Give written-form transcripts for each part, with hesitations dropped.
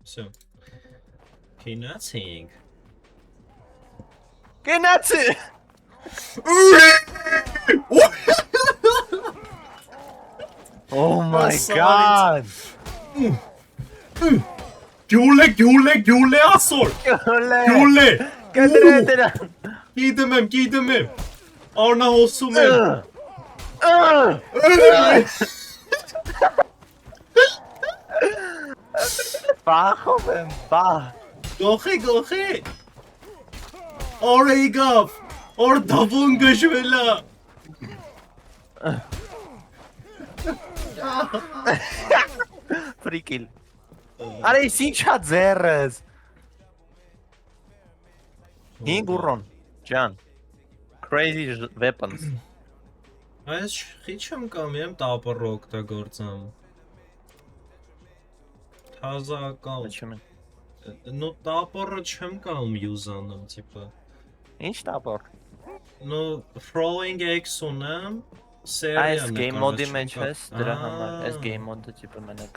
Всё. Գնացինք։ Գնացի։ Oh my god. Գյուլե ասոր։ Գյուլե։ Կդրեդրա։ Գիտեմ եմ։ Արնա հոսում եմ։ Բախով եմ, բախ։ Գողի։ Օրեգավ։ Օր դավուն գժվելա։ Ֆրիկիլ։ Արա ինչա ձերս։ 5 ուրոն, ջան։ Crazy weapons։ Այս խիչ եմ կամ եմ տապը օգտագործամ։ Թազական։ Ինչու՞մ է։ Ну տապորը չեմ կամ յուզանում, տիպը։ Ինչ տապոր։ Ну throwing X ունեմ, Այս սերիան է։ game mode-ի մեջ ես, դրա համար, այս game mode-ը տիպը մենակ։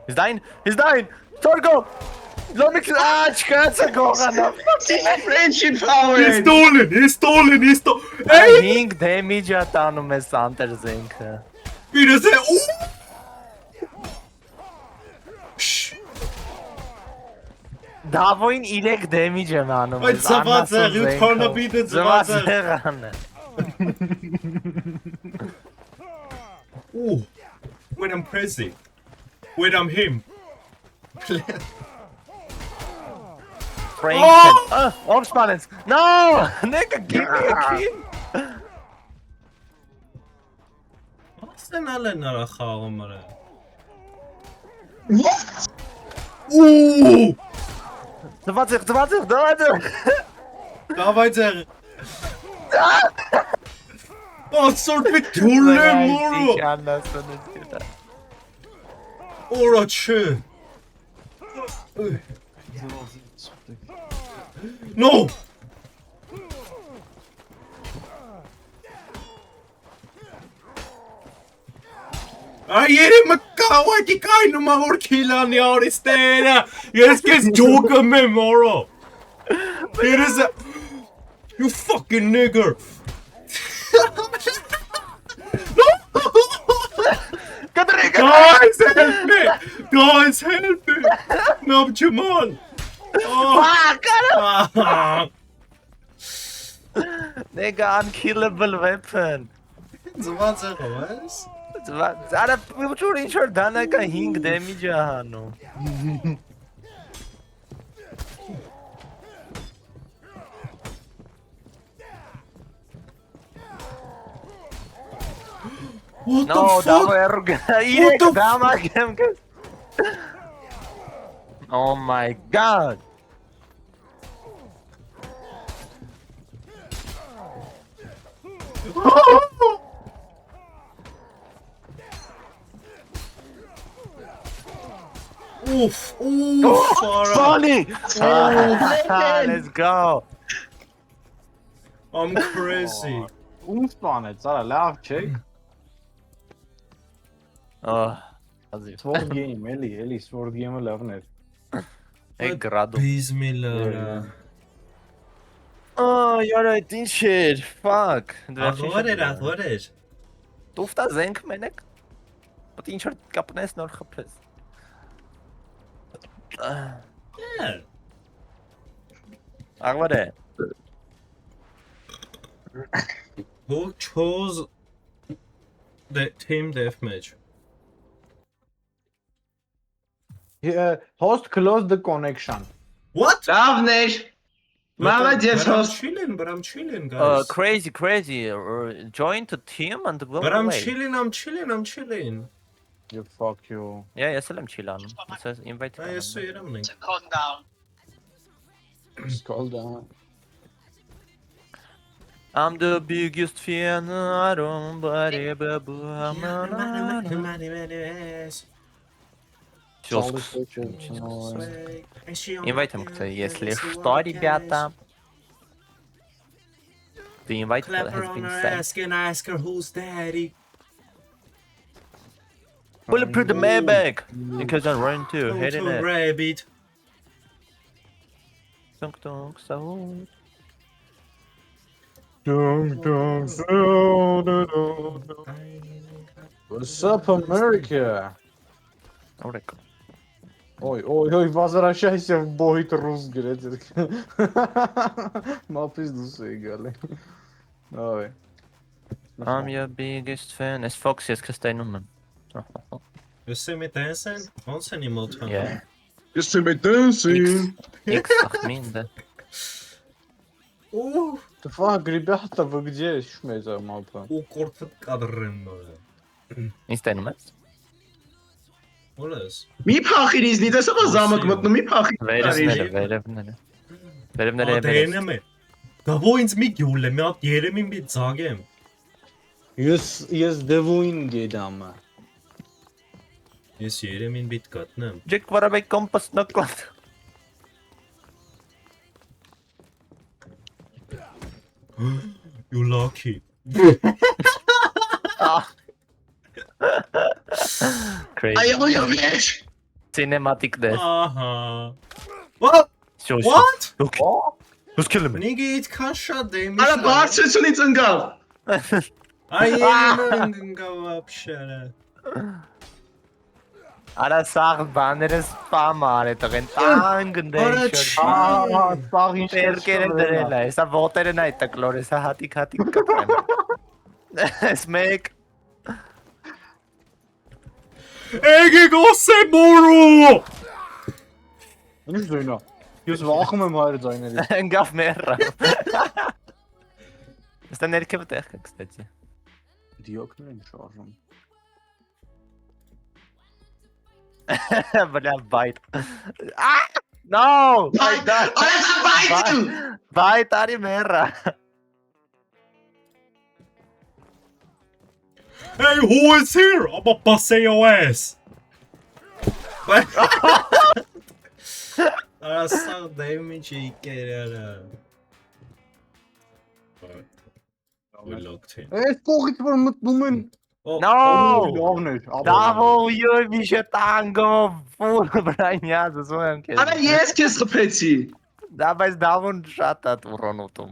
He's dying. Torgo. Lomix չկացա գողանա։ Friendship power. He's stolen. Ay 5 damage-ա տանում է Santa զենքը։ Իրես է Դավոին 3 damage եմ անում։ Այդ ծվածեղ, you turn a bit ծվածեղ։ Ooh. When I'm pressing. When I'm him. Frank. Ops balance. No! Nigga, give me a kill. Ասենալ է նրա խաղում արա։ What? Ooh! Դվացեղ։ Davay ձեղ։ Ասոր պի թուլը մորո։ Օրա չէ։ No! Այերը մկավակի կայնում ավոր կիլանի արիստերը, ես կեզ ջոգում եմ որո, երես է, you fucking nigger, guys help me, նավ չման, Nigga, unkillable weapon. զված է գոյես, Արա ուջուր ինչ-որ դանակա 5 damage-ը հանում։ What the fuck? What the fuck? Oh my god. Oof, Funny! Let's go. I'm crazy. Սպանեց, արա լավ չեք։ Sword game, էլի sword game-ը լավն էր։ Է գրադու։ Բիզմիլլա։ Յարա ինչ էր, fuck։ Աղոր էր։ Տուֆտա զենք մենակ։ Բայց ինչ որ կապնես նոր խփես։ Աղոր է։ Who chose the team deathmatch? Host closed the connection. What? Davnesh. Молодец, host. But I'm chilling, guys. Crazy. Join the team and go But I'm away. chilling. You fuck you. Yeah, ես էլ եմ chillan. It says invite. Այս երամն ենք։ Calm down. Call down. I'm the biggest fan. I don't body babu. Инвайтом кто, если что, ребята. The invite has been sent. Ask her who's daddy. Bulletproof the Maybach. Because I'm running too. Hitting to it. rabbit. Dunk dunk so. What's up, America? Orek. Ой, возвращайся в бой, трус, грязь. Мал пиздус егали. Ой. I'm your biggest fan. Es Fox jetzt kriegst du deine Nummer. You see me dancing? Once anymore time. Yeah. You see me dancing. X Ахминда. The fuck, ребята, вы где? Шмейза, малпа. U kortfet kadrın böyle. Ist deine Nummer? Oles. Mi փախիր իզնից, ես ո՞վ զամը կմտնում, մի փախիր։ Վերևները։ Դենեմ է։ Դա ո ինձ մի գյուլ է, մի հատ երեմին մի ծագեմ։ Ես դևույն գեդամ։ Ես երեմին բիտ կատնեմ։ Ջեք վարաբե կոմպաս նոկլատ։ You lucky. Crazy. Այո, bitch. Cinematic death. Ահա։ What? Show. What? Look. Who's killing me? Nigga այդքան շատ դեմի։ Արա բարձրությունից ընկավ։ Այ երեմին ընկավ вообще։ Արա սաղ բաները սպամ արե տղեն տանգ Արա դե չի։ Սաղ ինչ Պերկերը դրել է, հեսա ոտերն այդ տկլոր, հեսա հատիկ կպրեն։ Ես մեկ։ Էգե գոսե մորո։ Ինչ զույնա։ Ես վախում եմ հայր ձայներից։ Ընկավ մեռա։ Ստա ներքևը տեղ կա, կստացի։ Դիոկներ են շարժում։ Բլա բայտ։ No! Արա բայթ։ Բայտ արի մեռա։ Hey, who is here? I'm a bust your ass. Ara sağ demi çeker. We locked in. Այս կողից որ մտնում են։ No! Լավներ։ Դավո յոյ միշե տանգո ֆուլ բրանյազ զոյեմ քեզ։ Արա ես քեզ խփեցի։ Դա բայց դավոն շատ է ուռոնոտում։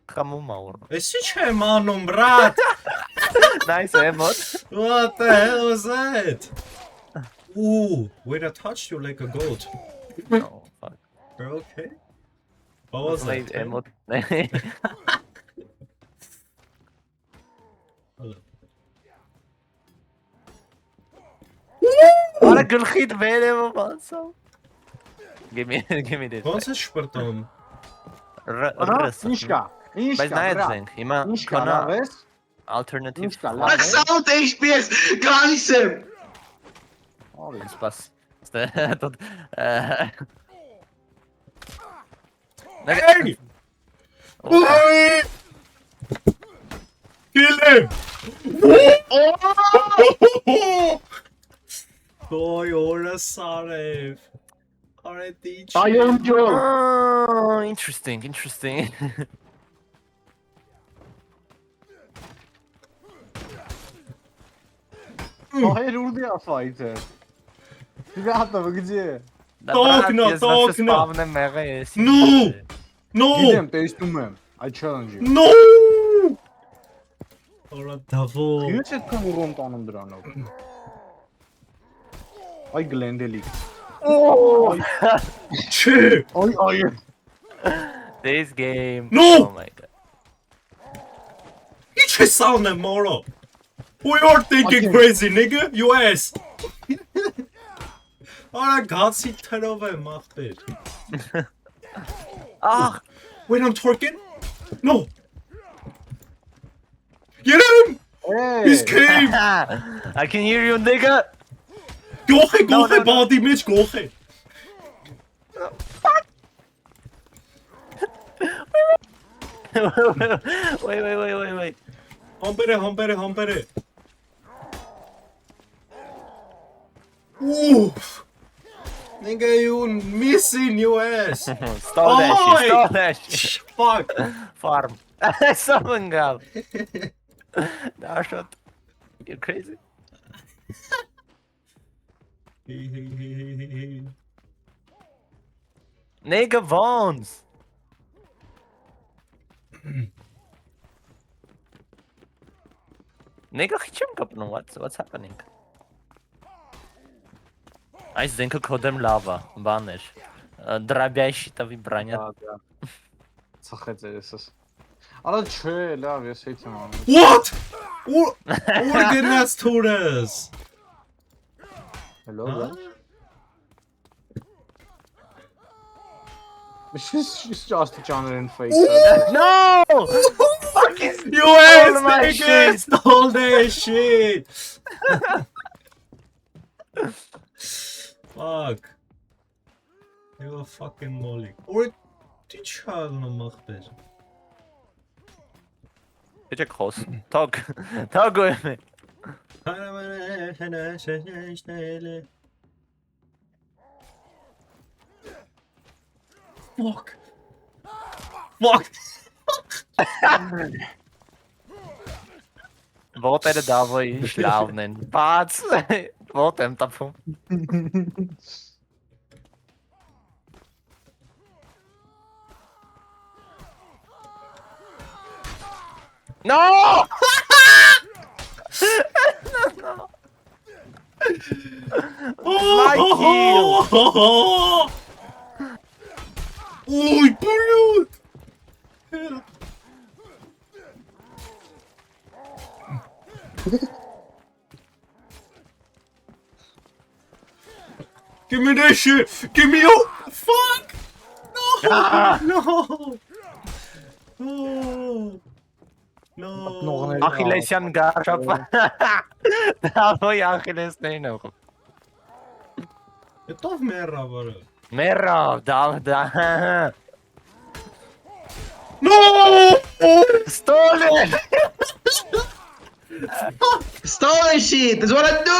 Խմում ա ուռ։ Ես ի՞նչ եմ անում, brат? Nice emot։ What the hell was that? Ooh, wait, I touched you like a goat. No, fuck. You're okay? What was that? Emot։ Արա գլխիդ վերևը բացա։ Give me this. Ոնց է շպրտում։ Ռս։ Ինչ կա։ Ինչ Բայց կա։ նայած ենք, հիմա Ինչ կա, կոնա լավես։ alternative Ինչ կա, լավ։ Աքսաուտ HPS գալիս եմ։ Արի։ Սպաս։ Тут Hey! Kill him! Boy, ora sarev. Are teach. Այո, ջո։ Interesting. Հայր ուր է ֆայթը։ Ребята, вы где? Տոկնո, տոկնո։ Սպավնեմ մեղը ես։ No! No! Գիտեմ, տեսնում եմ։ I challenge you։ No! Ora davo. Ինչ է քո ռոմ տանում դրանով։ Այ գլենդելի։ Che! Այ։ This game. No! Oh my god. Each his sound and moro. We are thinking Okay. crazy, nigga. You ass. Ora gatsի թրով է մախտեր։ Ah! Wait, I'm twerking? No! Get him! He's came! I can hear you, nigga. Գողե, No, գողե, no, no. բադի մեջ գողե։ Wait. Համբերը։ Oof! Nigga, you missing your ass. Stole that shit. Fuck. Farm. Someone got. Nah, shot. You're crazy. Nigga Vons. Nigga chim կապնում, what's happening? Այս զենքը կոդեմ լավ է, բան էր։ Դրաբյայ շիտավի բրանյա։ Да. Ծխեց էսս։ Արա չէ, լավ, ես հետ եմ անում։ What? Organaz Torres. Hello. She's just a genre in face. No! Fucking You ass my nigga shit. stole that shit. Fuck. You a fucking molly. Or did you մախբեր։ Իջեք խոս։ Թող գոյեմ։ Fuck. Fuck. Ոտերը դավոյ ինչ լավն են։ Բաց։ Ոտ եմ տապում։ No! No. My kill. Ой, блядь. Give me that shit! Give me your fuck! No! No! No! Achillesյան գարշապ։ Դավոյ Achillesներին ուղ։ Ետով մեռա վարը։ Մերավ, դա։ No! Stolen! Stolen shit! That's what I do!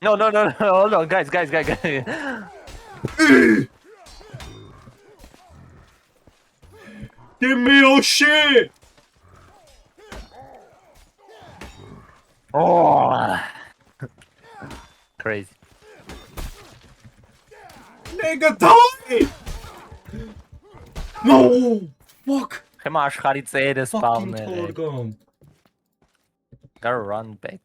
No, hold on, guys. Give me your shit! Oh. Crazy. Nigga, die! No! Fuck! Հիմա աշխարհի ծերը Fucking սպավներ։ Torgom. Gotta run back.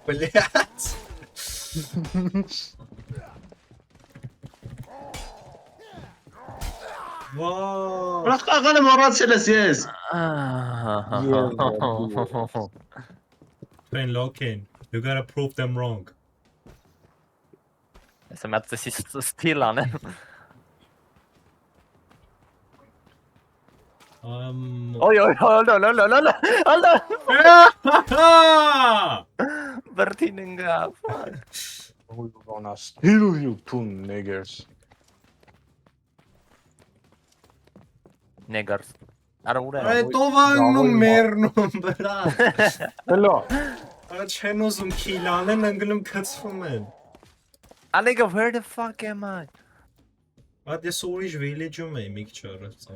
Блять! Wow! Աղանը մոռացել ես ես։ Train Lokin, you gotta prove them wrong. Ես մտածի ստիլ անեմ։ Oy, hold on. Bertinen gaf. We're gonna steal you two niggers. Negars. Արա ուր Ay, է։ տովանում մերնում, բրա։ Hello. Արա չեն ուզում քիլ անեն, անգլում կծվում են։ Nigga, where the fuck am I? Այդ ես ուրիշ village-ում եմ, մի քիչ առաջ։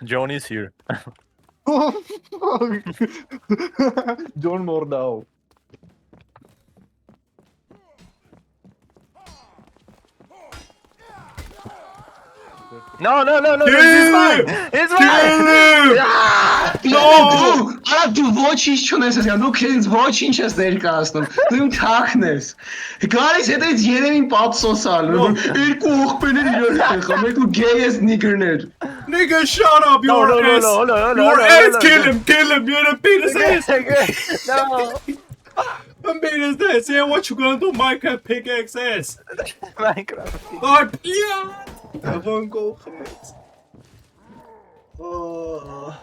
Johnny's here. John Mordau. No, it's mine. It's mine. No! Արա դու ոչինչ չունես ասյալ, դու քեզ ոչինչ ես ներկայացնում, դու իմ թախն ես։ Գալիս հետից երևին պատսոսալ, երկու ողբերներ իրար հետ եղան, մեկու գեյ ես նիգերներ։ Nigga, shut up, your ass! Your ass, kill him, you're a penis ass! No. I'm penis ass, yeah, what you gonna do, Minecraft pickaxe ass? Minecraft. Oh, yeah! I won't go for it. Oh.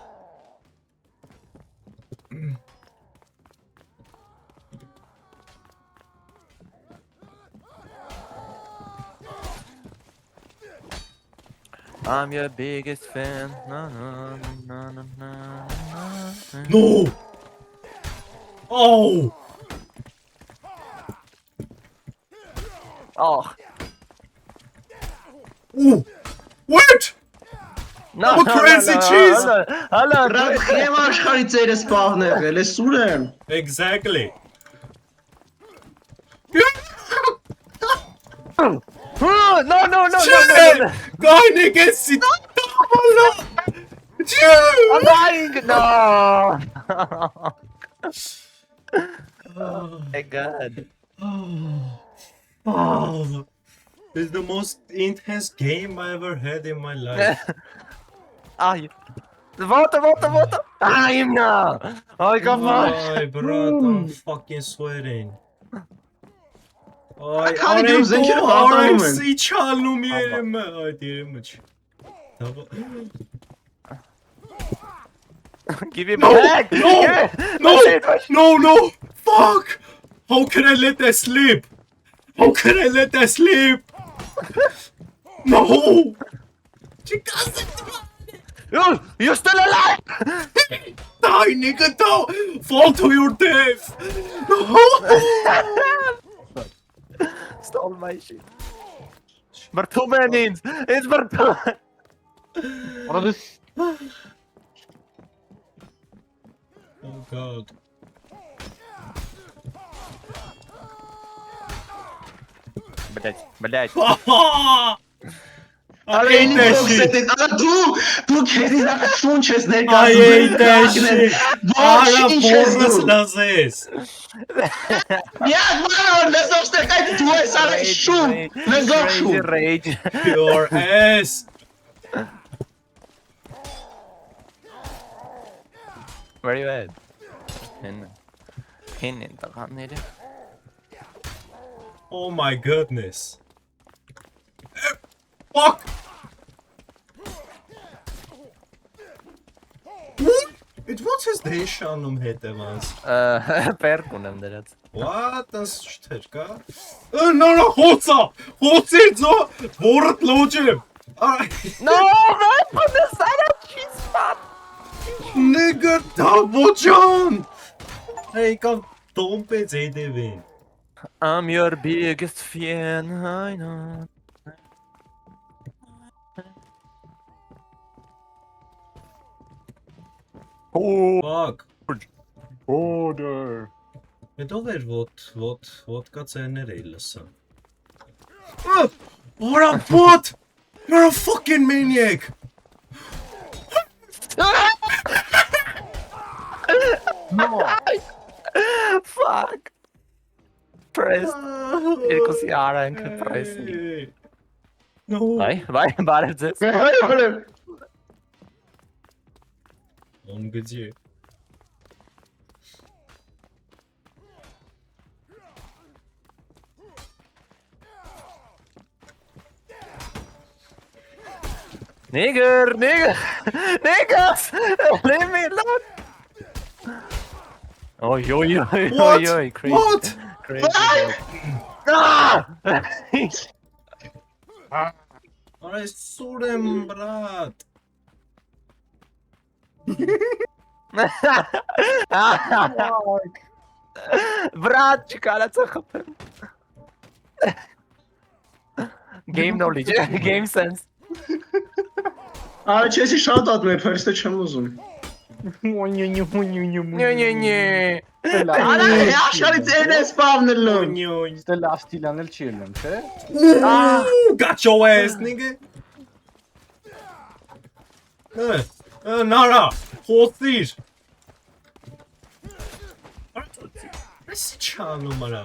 I'm your biggest fan. Na, na, na, na, na, na. No! Oh! Oh. Ooh! Wait! No, Oh, crazy cheese! Hello. Ռաբ խեմ աշխարի ծերը սպաղն եղել, ես ուր եմ։ Exactly. No. Guy, nigga, sit down! I'm dying. No. Oh my god. Oh, it's the most intense game I ever had in my life. Ai. Volta. Ai, não. Ai, calma. Ay, bro, I'm fucking sweating. Ay, Քանի դու զենքերը վատանում են։ RMC չալնում երեմը, այդ երեմը չի։ Give me No, back. no, fuck! How can I let that slip? How can I let that slip? No! She doesn't You're still alive. die, nigga, don't fall to your death! No! Stole my shit. Bartumenins. It's Bartum. What are this? Oh god. Блять. I hate that shit! Դու քեզի դա շունչ ես I ներկայացնում։ hate that shit! Արա Ոչ ինչ ես փորս դու։ լազես! Յա, մանոր, լեզով ստեղայ դու ես արի շուն։ Լեզով շուն։ Rage. Your ass! Where are you at? Hinin taqanere. Oh my goodness. Fuck! It was his day շանում հետևանց։ Perkunem դրած. What? Das չէր կա։ No, հոցա! Հոցիր ձո, որդ լոջեմ։ No, man, the side of cheese spot. Nigga, դավոջան։ Hey, կամ տոմպեց հետևին։ I'm your biggest fan. I know. Oh, Fuck. Order. Հետո էր vodka ցերներ էի լսում։ What a bot! You're a fucking maniac! No. fuck. Press. Երկուսի արանքը press-ի։ No. Վայ, բարև ձեզ։ Он где? Nigger, niggas, leave me alone. Oi, crazy. What? Crazy. Ah! Ай, сурем, брат. Брат, կարացա խփեմ։ Game knowledge, game sense։ Արա չեսի շատ ատմեր, ֆերստը չեմ ուզում։ Не. Արա աշխարի ծերն է սպավնելում։ Ստելա աստիլանել չի ելնում, չէ։ Got your ass, nigga. Nara, հոսիր։ Այս չանում արա։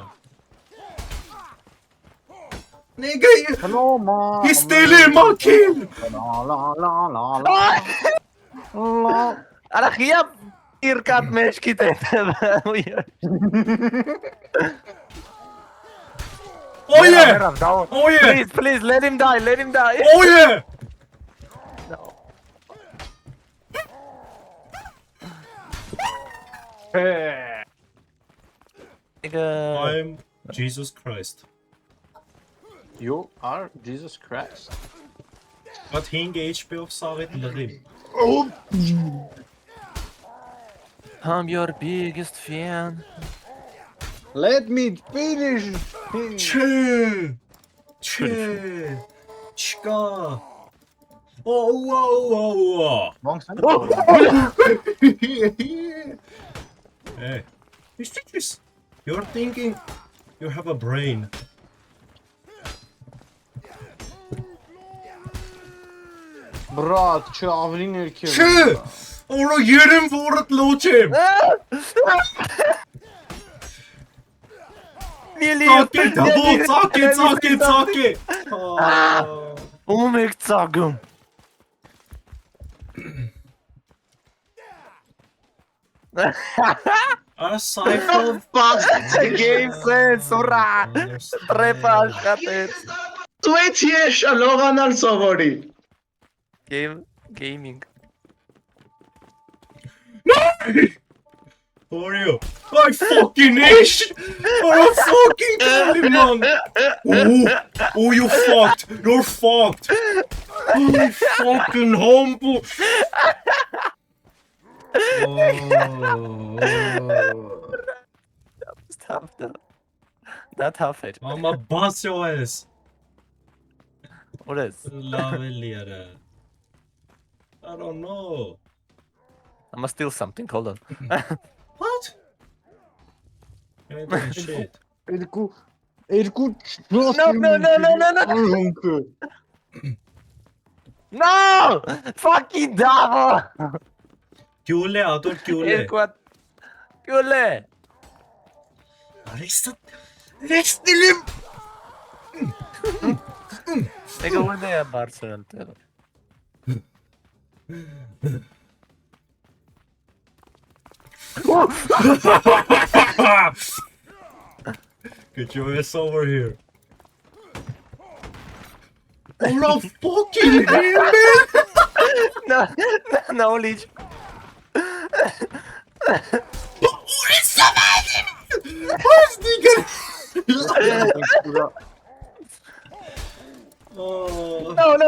Nigga, Hello, mom. he's stealing my kill. La. Արա խիա իրկատ մեջքիդ է։ Oh yeah. Oh yeah. Please, let him die. Oh yeah. No. Nigga. I'm Jesus Christ. You are Jesus Christ. But he engaged me of Savet Ladim. I'm your biggest fan. Let me finish. Che! Chka! Oh, whoa. Wrong side. Hey, you stitches. You're thinking you have a brain. Brad, që avrin erkek. Che! Ora yerim voor het loodje. Take it, double, take it. Ik zag hem. A cycle. Game sense, ora. Trepa, shate. Twitch yesh aloganal sovori. Gaming. How are you? I fucking ish! I fucking killed him, man! Oh, you fucked! You're fucked! You fucking humble! Stop that. That happened. I'm a bust your ass! What is? Laveliere. I don't know. I must steal something. Hold on. What? You ain't doing shit. Erkek. No. No! Fucking devil! Kule, ator kule. Kule! Arrested him! Nigga, when they are Barcelona. Get your ass over here. Oh no, fucking hell, man! No, Leech. What is happening? What's the Oh. No, hold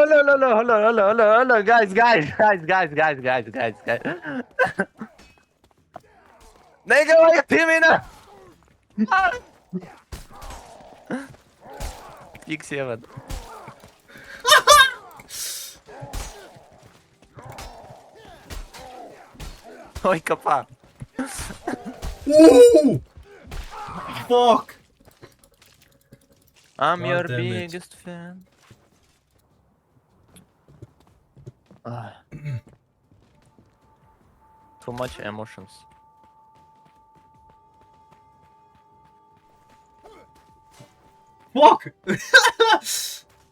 on, guys. Nigga, why you teaming up? X7. Oj, kapa. Ooh! Fuck! I'm God your damn it. biggest fan. Too much emotions. Fuck!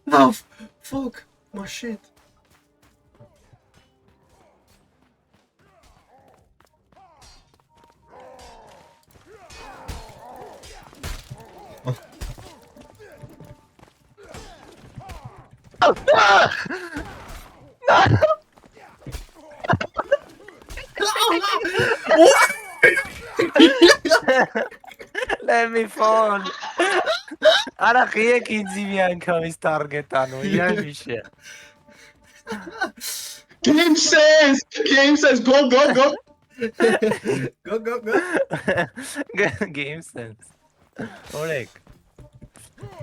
No, fuck my shit. Let me fall. Ara khie kinzi miankam is target anu. Yanishe. Game says, go. Go. Game sense. Oleg.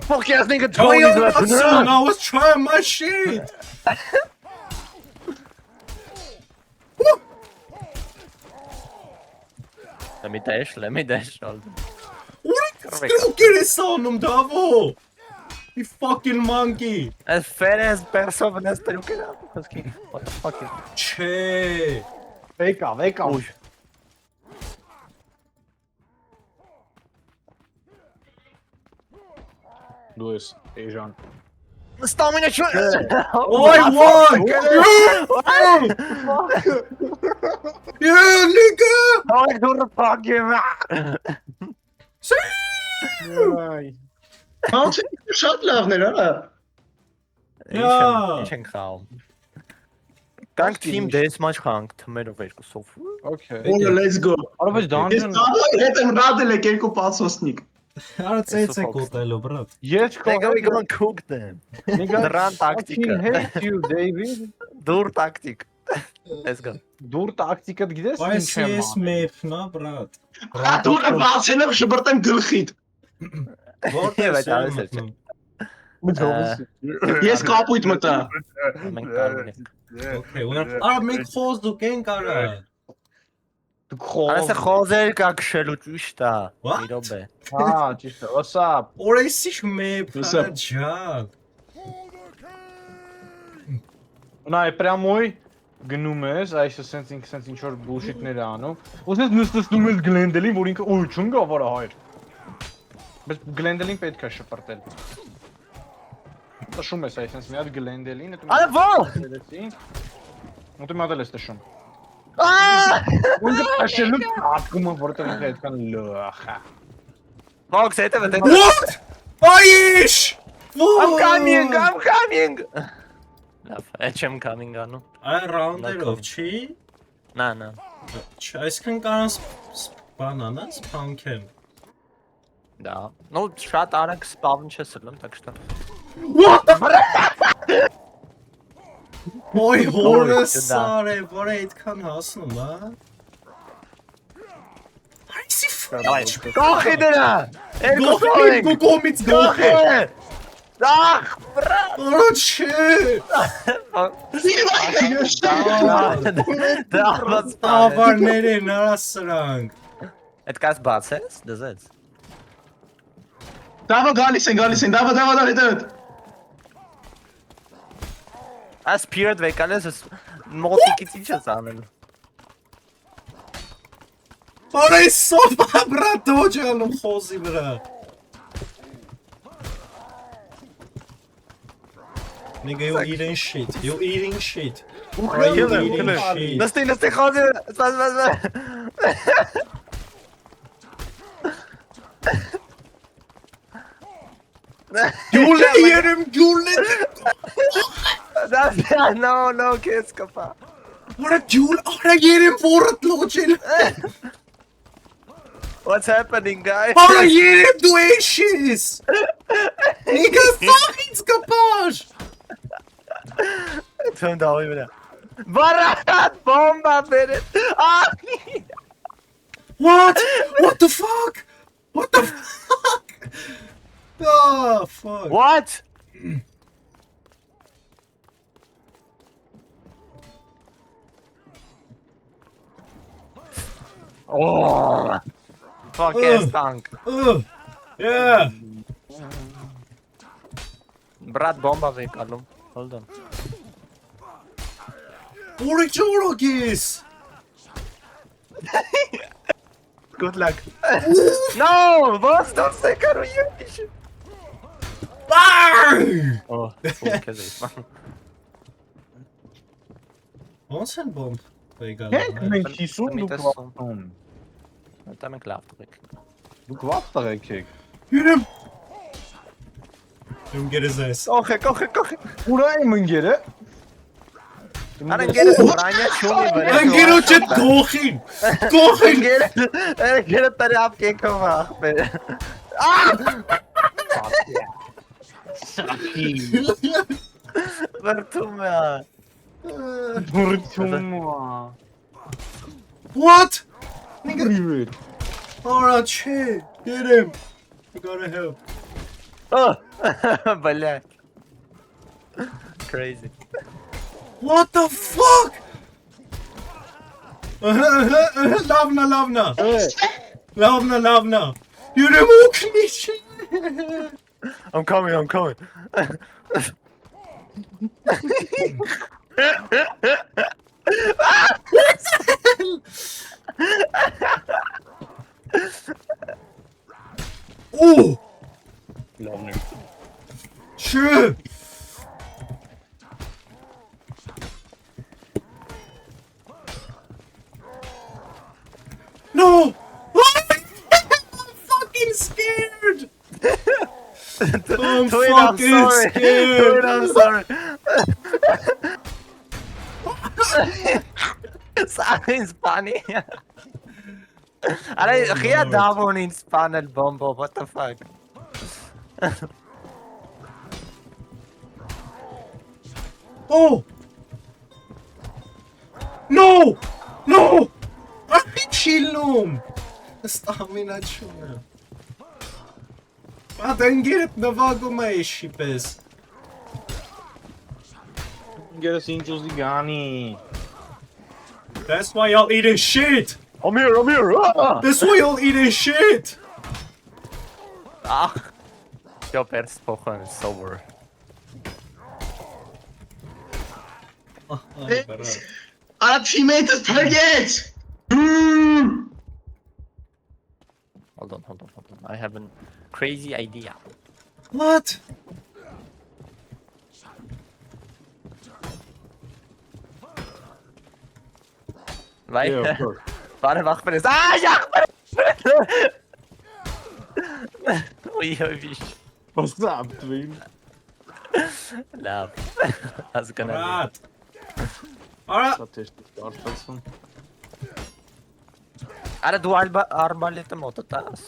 Fuck ass nigga, Oh, 20 no, left. son, I was trying my shit. Let me dash. What? Still get his son, Davo. You fucking monkey. As fair as person as peruquera. What the fuck is... Che. Veka. Uy. Luis, Asian. Stamina shot. Oh, I won! Yeah, nigga! Oh, I do the fuck you. See? How to shot love, nigga? Ja. Ich ein Traum. Կանք team deathmatch խանք թմերով երկուսով։ Okay. Օլը let's go։ Արա բայց Ես dungeon Դավոյի հետ եմ ռադել եք երկու պատսոսնիկ։ Արա ծեծեք ուտելու, բրատ։ Yes, Nigga, we gonna cook them. Դրան տակտիկա։ Hate you, David. Դուր տակտիկ։ Let's go։ Դուր տակտիկը գիտես Այս ինչ եմ ես մեփն է, բրատ։ Դուրը բացելով շբրտեմ գլխիդ։ Որտե՞ղ Բայց է արես է, մտնում։ Ես կապույտ մտա։ Մենք կարող ենք։ Okay, արա մենք խոսում ենք արա։ Դու խո։ Անասը խոզեր կա քշելու ճիշտ է։ What? Մի րոպե։ Հա, ճիշտ է։ What's up? Օրեսի մեփ, What's up? ջան։ Նա է прямой գնում ես, այս sense ինչ որ bullshit-ներ է անում։ Ոսես նստում ես Glendale-ին, որ ինքը օй չունգա վարա հայր։ Բայց Glendale-ին պետք է շպրտել։ Տշում ես այսպես մի հատ Glendale-ին, դու Արա ո՞լ։ Ու դու մատել ես տշում։ Ահա։ Ունդ աշելու ակումը որտեղ է այդքան լախա։ Fox, это вот это. What? Այիշ։ I'm coming. Լավ, եմ coming անում։ Այ ռաունդերով չի։ Նա։ Այսքան կանան բանանա, սփանքեմ։ Да. Ну, շատ արագ spawn չես ելնում, так что։ Ոյ հորս սարե, որ այդքան հասնում, հա։ Այսի Давай. Կողի դրա։ Գողի կոմից գողի։ Ախ, բրա։ Որոչի։ Դա բաց։ Ավարները նրա սրանք։ Այդ կաս բաց ես, դզեց։ Դավա գալիս են, դավա հետ։ Այս period վեկալես մոտիկից ինչ ես անել։ Արա սոփա բրատ դոջանում խոզի վրա։ Nigga, you're eating shit. Նստի խոզի, սպաս։ Գյուլը երեմ, գյուլը։ No, քեզ կապա։ Արա գյուլ, արա երեմ որդ լոջել։ What's happening, guys? Արա երեմ դու էշիս։ Nigga, fucking կապաշ։ Թում դավի վրա։ Բարատ բոմբա բերեց։ What? What the fuck? Oh, fuck. What? Oh. Fuck ass tank. Yeah. Brat bomba վեկալում։ Hold on. Որի ճորոգիս։ Good luck. No, was das der Karriere? Oh, քեզ էի։ Ոնց են բոմբ վեգան։ Հենք մենք 50 դու կվախտում։ Դա մենք լավ տղեկ։ Դու կվախտող եք։ Երեմ։ Դու գերես այս։ Կողե։ Ուրա եմ ընկերը։ Արա գերես բրանյա չունի վրա։ Անգերոջը գողին։ Գերը տարի ապկեքով ախպեր։ Վրդում է։ Դուրտումա։ What? Նիգրիվեր։ Արա չէ, երեմ։ You gotta help. Блядь. Crazy. What the fuck? Lavna. Երեմ օգնի չի։ I'm coming. Oh! Լավն է։ Չէ։ No! I'm fucking scared! I'm fucking scared! I'm sorry. Սաղին սպանի։ Արա խիա դավոնին սպանել բոմբով, what the fuck։ Oh! No! No! Ay, chillum! Stamina չունեմ։ Ադենգերդ նվագում է էշի պես։ Գերս ինչ ուզի գանի։ That's why y'all eating shit! I'm here, ah! That's why y'all eating shit! Ախ։ Yo pers փոխան sober։ Ay, bravo. Արա teammate-ս փրկեց։ Hold on. I have a crazy idea։ What? Վայ։ Yeah, of course. Բարև ախպերես։ Այ ախպեր։ Ոյ վիշ։ What's up, twin? Լավ։ Հասկանալի։ Brad. Alright. Սա թեշտ դարձածում։ Արա դու արբալետը մոտը տաս։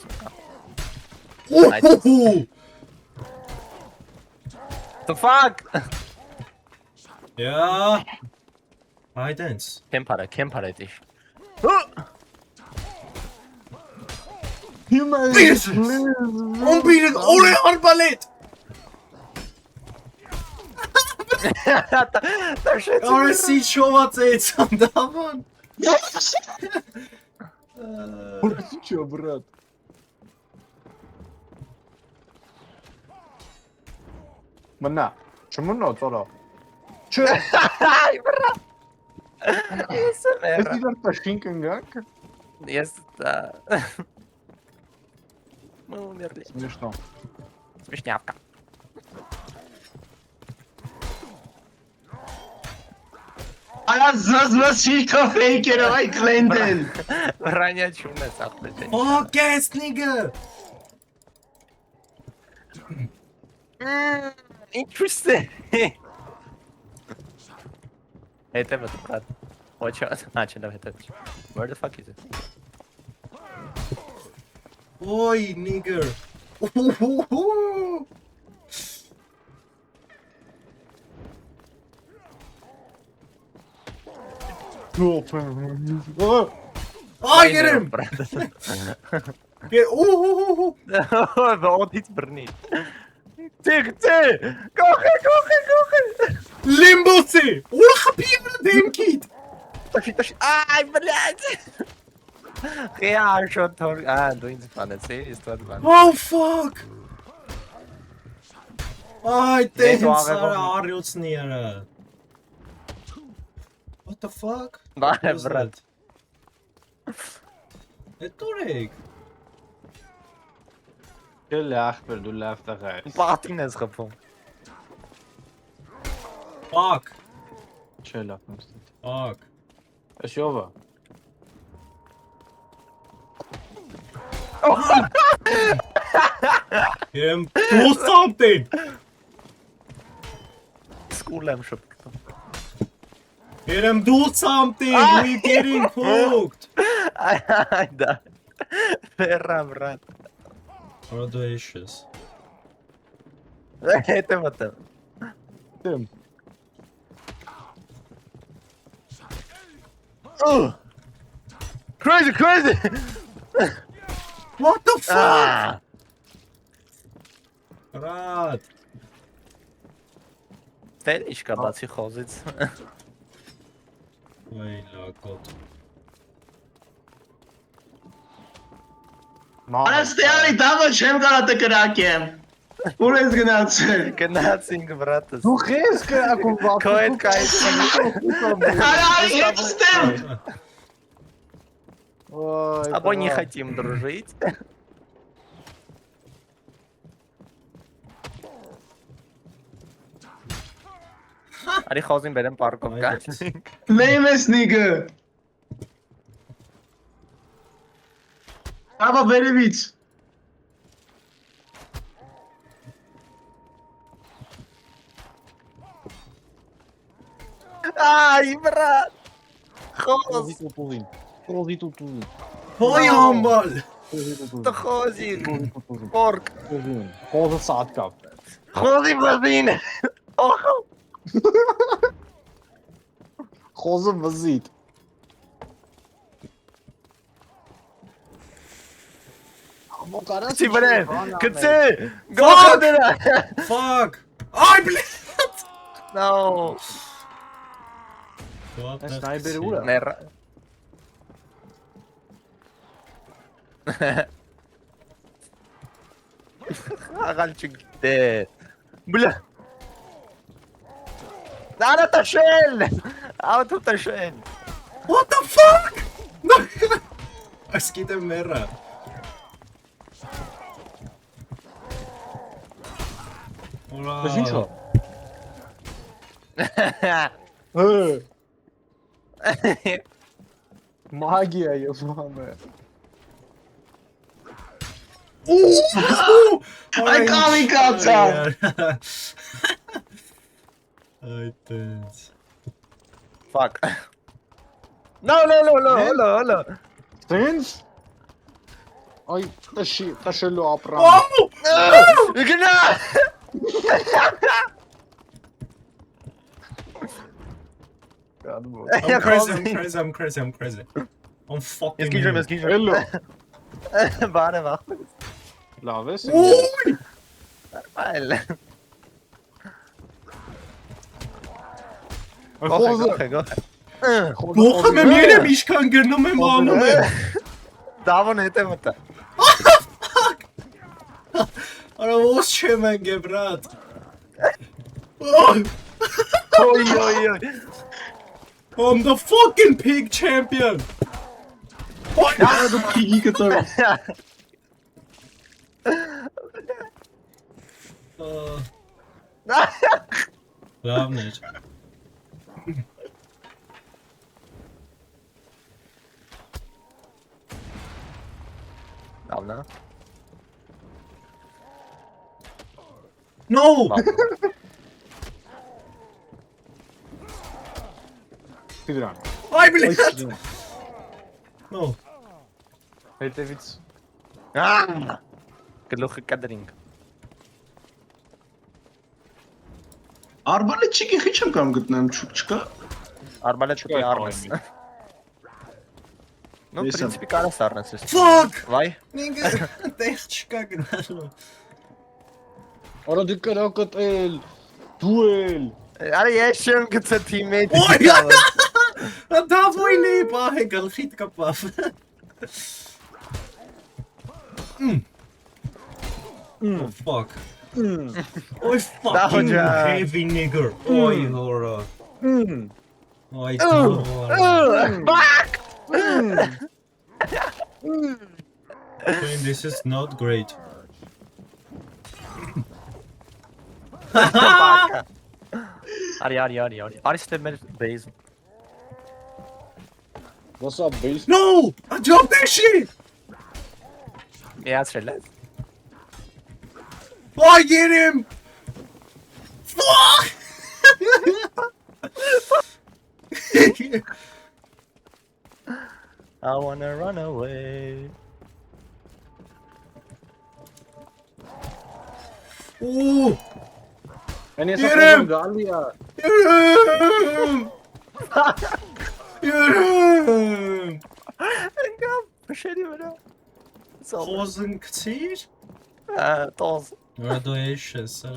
Ooh. The fuck։ Yeah. High dance. Քեմ para դիշ։ Jesus! Unbeaten Ole Arbalet! RSC շոված է էցան դավան։ Чё, брат? Մնա, չմնա ծորա։ Չէ, Այ բրա։ Ես ես մեռա։ իրար տաշինք ընգանք։ Ես Ну, мерли։ Смешно։ Смешнявка։ Արա զզվացի քո ֆեյքերը այ Կլենտեն։ Վրանյա չունես ախպետ։ Fuck ass nigga! Interesting։ Հետևը դրած։ Ոչա, չնավ հետևը։ Where the fuck is it? Oi nigger! Ooh. I get him! Get ooh. Ոդից բռնի։ Տիգ, Կողե։ Limbosi! Ուրախ պիվը դեմքիդ! Տաշի, այ բլյադ։ Խիա շոտ թոր, դու ինձ բանեցի, ես դու բան։ Oh fuck! Ay, Դե դու տենց աղևոր- արա արյոցները։ What the fuck? Բարև բրատ։ Էդ օրեք։ Չէ լախբեր դու լավ տղա ես։ Պատին ես խփում։ Fuck, Չէ լավ նստի։ fuck. Էս յովա։ Do something! Սկուլ եմ շփկտում։ Get him, do something! We're getting cooked! Այ դա։ Վերա բրատ։ Արա դու էշ ես։ Հետևը տը։ Դեմ։ Crazy։ What the fuck? Ah, Brad. Դեր իշկա բացի խոզից։ Ոյ լակոտ։ Արա ստեյանի դավը չեմ կարա տը կրակեմ։ Ուր ես գնացել։ Գնացինք բրատս։ Դու քեզ կրակում բա։ Քո հետ կայացնի։ Արա ես ստեմ։ Ой. Або не хотим дружить։ Արի խոզին բերեմ պարկով կանցինք։ Նեյմ ես նիգը։ Աբա վերևից։ Այ բրատ։ Խոզ, Խոզի տուտուզին։ Հայ ամբալ։ խոզի, պորկ, Խոզը սատ կապ։ խոզի բզին։ Խոզը վզիտ։ Չի բրեն, կծե, գողը դրա։ Fuck. Ay, блядь. No, What the Սնայպերը fuck? ուր է։ ներա։ Աղալ չգիտե։ Բլա։ Դարա տաշել։ Ավտու տաշել։ What the fuck? Ասկիտը մեռա։ Դες ինչո։ Մագիա ես մամը։ Ay kamikaze. Ay tens. Fuck. No. Սենց։ Այ տաշելու ապրան։ Գնա։ I'm crazy. I'm fucking. Ես գիժեմ։ Էլո։ Բարը վախ։ Լավ ես։ Ոյ! Այլ։ Խոզը։ Բոխում եմ երեմ իշքան գնում եմ անում եմ։ Դավոն հետ եմ մտա։ Արա ոս չեմ ընգե բրատ։ Օյ։ I'm the fucking pig champion. Ահա դու փիգի կտոր։ Լավն էր։ Լավնա։ No! Դրան։ Ay, блядь! No. Հետևից։ Գլուխը կադրինգ։ Արբալետ չիկի խի չեմ կամ գտնեմ չկա։ Արբալետ չկա առնես։ Ну, в Весом. принципе, կարաս առնես։ Fuck! Վայ։ Nigga, տեղ չկա գնալու։ Արա դու կրա կտել։ Դուել։ Արա ես չեմ գցե թիմեյթ։ Ոյ! Դա ոյնի պահ է գլխիտ կպավ։ Oh, fuck. Oy, fucking hoca. heavy nigger. Oy, hora. Oy, Fuck! This is not great. Արի։ Արի ստե մեր base։ What's up, base? No! I dropped that shit! Միացրել ես։ Oh, get him! Fuck! I wanna run away. Oh! Են ես Երեմ։ ապրում գալի է։ Երեմ! Ընկա փշերի վրա։ Խոզն կցիր? Տոզ։ Ora դու ես սա։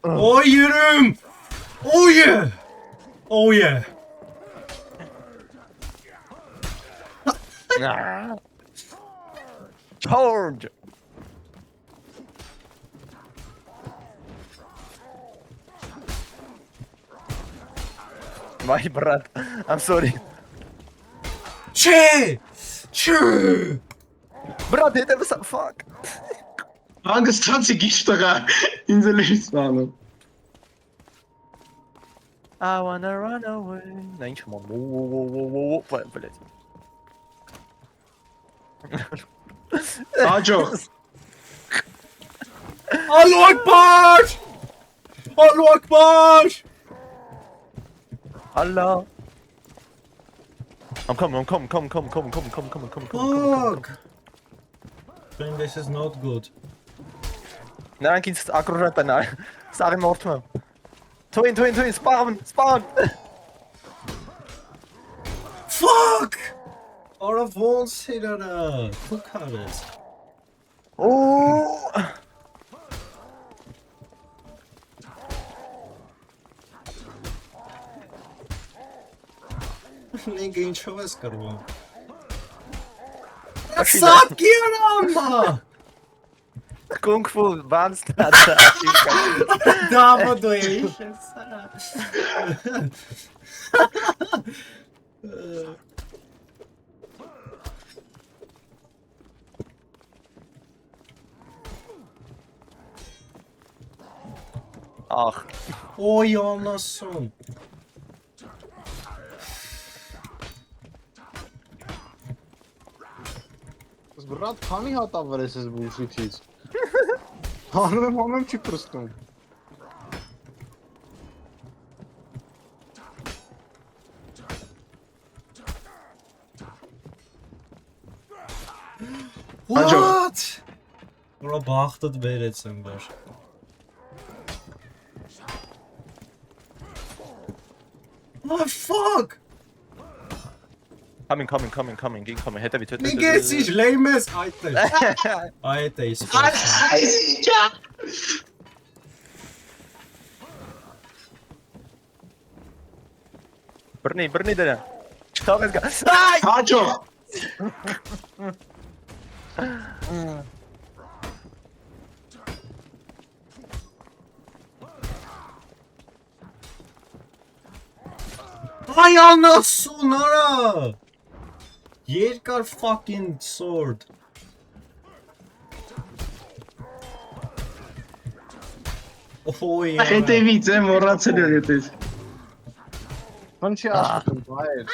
Oh, երեմ! Oh, yeah! Oh, yeah! Charge. My брат. I'm sorry. Չէ! Брат, это fuck. Հանգստացի գիշ տղա։ Ինձ էլ էս բանը։ I wanna run away. Да ничего. Воу. Блядь. Աջող։ Allahu Akbar! Allahu Akbar! Allah. I'm coming. Fuck! Friend, this is not good. Նրանք ինձ ակրոժատ են արել։ Սաղի մորթում եմ։ Twin, spawn! Fuck! Ara Vons hirara! Fuck Harris. Օ՜։ Nigga, ինչով ես կրվում։ Սապ կիրանամա! Kung Fu բան ստացա։ Դավա դու ես սարա։ Ախ, Օй անասուն։ Զբրատ քանի հատ ավրես ես բուլշիթից։ Հանում չի պրստում։ What? Ora բախտդ բերեց եմ բար։ Oh fuck! Coming. Հետևից։ Nigga, ես լեյմ ես այդ է։ Բռնի դրա։ չթողես գա։ Այ, Հաջո։ Ay anasın ara! Երկար fucking sword. Օй։ Հետևից եմ մոռացել եմ հետևից։ Ոնց չի աշխատում, բայ։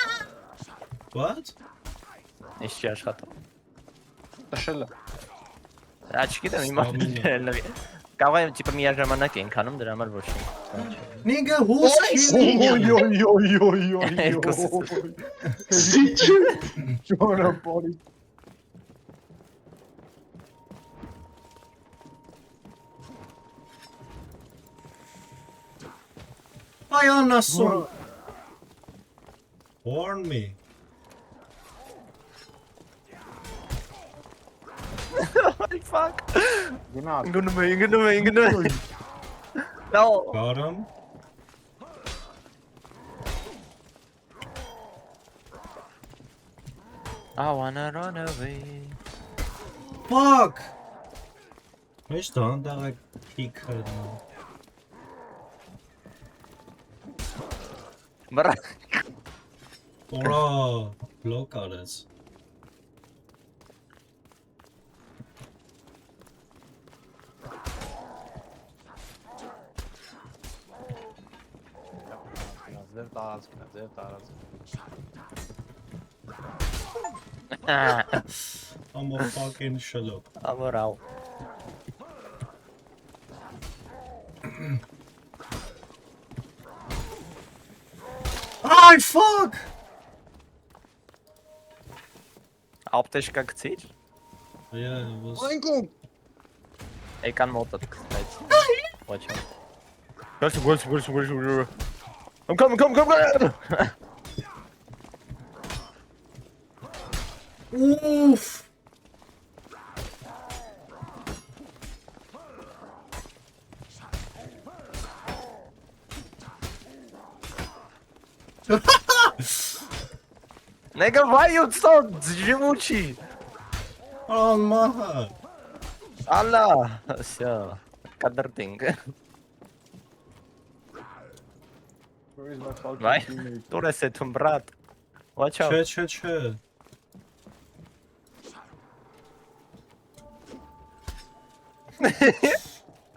What? Ինչ չի աշխատում։ Տշելը։ Աչքիդ եմ հիմա լավի։ Կարող եմ տիպը միաժամանակ ենք անում դրա համար ոչ մի։ Nigga, who's killing you? Ճորա պորի։ Ay anasın. Warn me. Fuck. Գնա։ Ինգնում է։ No. Got him. I wanna run away. Fuck. Ինչ տան դա քիք հրդա։ Բրա։ Օրա, բլոկ արեց։ Ձեր տարածքն է, ձեր տարածքը։ I'm a fucking shallop. Ամորալ։ Ay fuck. Ապտեշկա գցիր։ Yeah, it was. Այնքան։ Եկան մոտդ գցեց։ Ոչ։ Գոլս։ I'm coming. Oof. Nigga, why you so живучий? On my. Allah. Всё. Кадр-тинг. Where is my fucking Vai. teammate? Դուրս է թում բրատ։ Watch out. Չէ։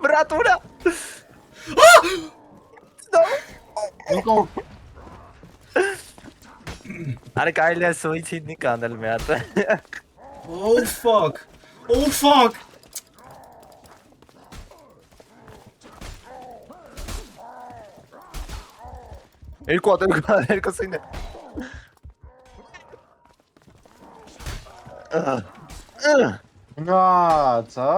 Բրատ ուրա։ Այնքան։ Արի կայլի է սույցիդնի կանել մի հատ։ Oh fuck. Երկու հատ երկուսին է։ Գնաց, հա։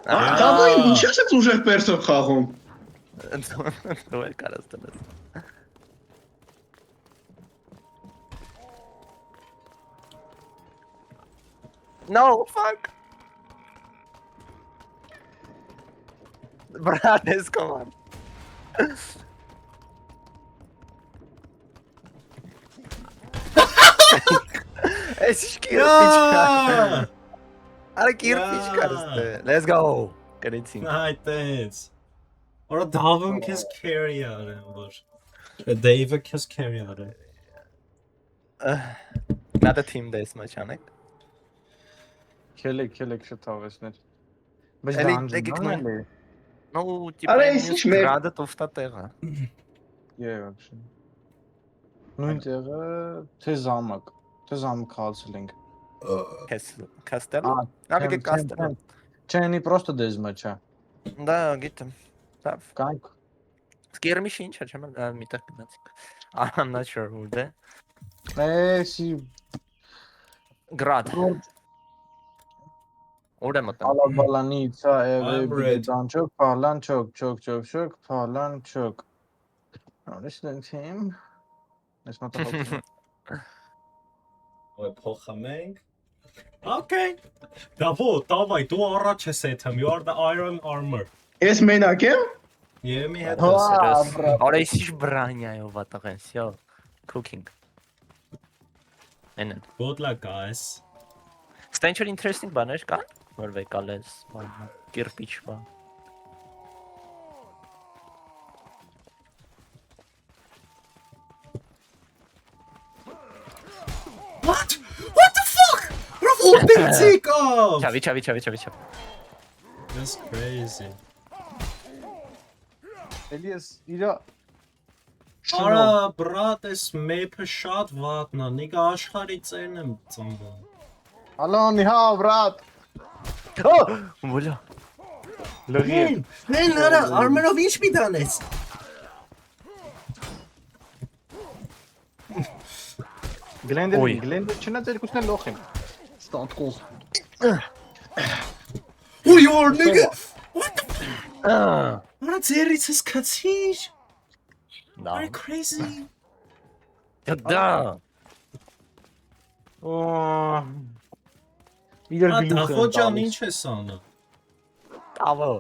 Տաբոյին ինչ ես այդ ուժեղ պերսով խաղում։ Դու էլ կարաս դնես։ No, fuck. Brades, come on. Es ist Yeah! Are kirpiç karısı. Let's go. Կրեցին։ Այդտենց։ Որա դավում քեզ carry արեմ, որ։ Դեյվը քեզ carry արեմ։ Նա դա team deathmatch անեք։ Քելեք շտավեսներ։ Բայց Էլի դա եկեք անջն նույն- է։ Ну, Արա, типа, իսկ մեր- գրադը տոֆտա տեղը։ Вообще։ Նույն տեղը թե զամը քացել ենք։ Կաստել։ А, Նավիգե կաստել։ Չենի պրոստը դեզմաչա։ Да, գիտեմ։ Լավ։ Կանք։ Սկերմիշի ինչ է, չեմ միտեղ գնացինք։ I'm not sure ուր է։ Էսի Գրադ։ Ուր է մտնում։ Alabalanitsa I'm red. Evedanchok, Palanchok, Chok, Palanchok. Oh, listen to him. Let's not talk about him. Ոյ փոխամենք։ Okay. Давай, դու առաջ ես եթեմ, you are the iron armor։ Ես մենակ եմ։ Եմի հետ Հա, ես։ բրա։ Արա իշ բրանյայով վատաղեն, всё. Cooking։ Էնն։ Good luck, guys։ Ստենչր interesting բաներ կան, որ վեկալես, կիրպիչ բան։ What? What the fuck? What the fuck? Take off. Չավի։ That's crazy։ Elias, իրա Արա, բրատ, ես մեփը շատ վատն է, նիգա աշխարհի ծերն եմ ծնվում։ Aloni, ha, brat. Ոլա։ Նեն, արա, արմենով ինչ մի դանես։ Glendale չնայած երկուսն էլ լոխ եմ։ Ստանտ կող։ Who you are, nigga? What the? Արա, ձերից ես կացիր։ Да. Are you crazy? Да. Օ։ Իրար գլուխ եմ Դախոջան ինչ ես անում։ Տավո։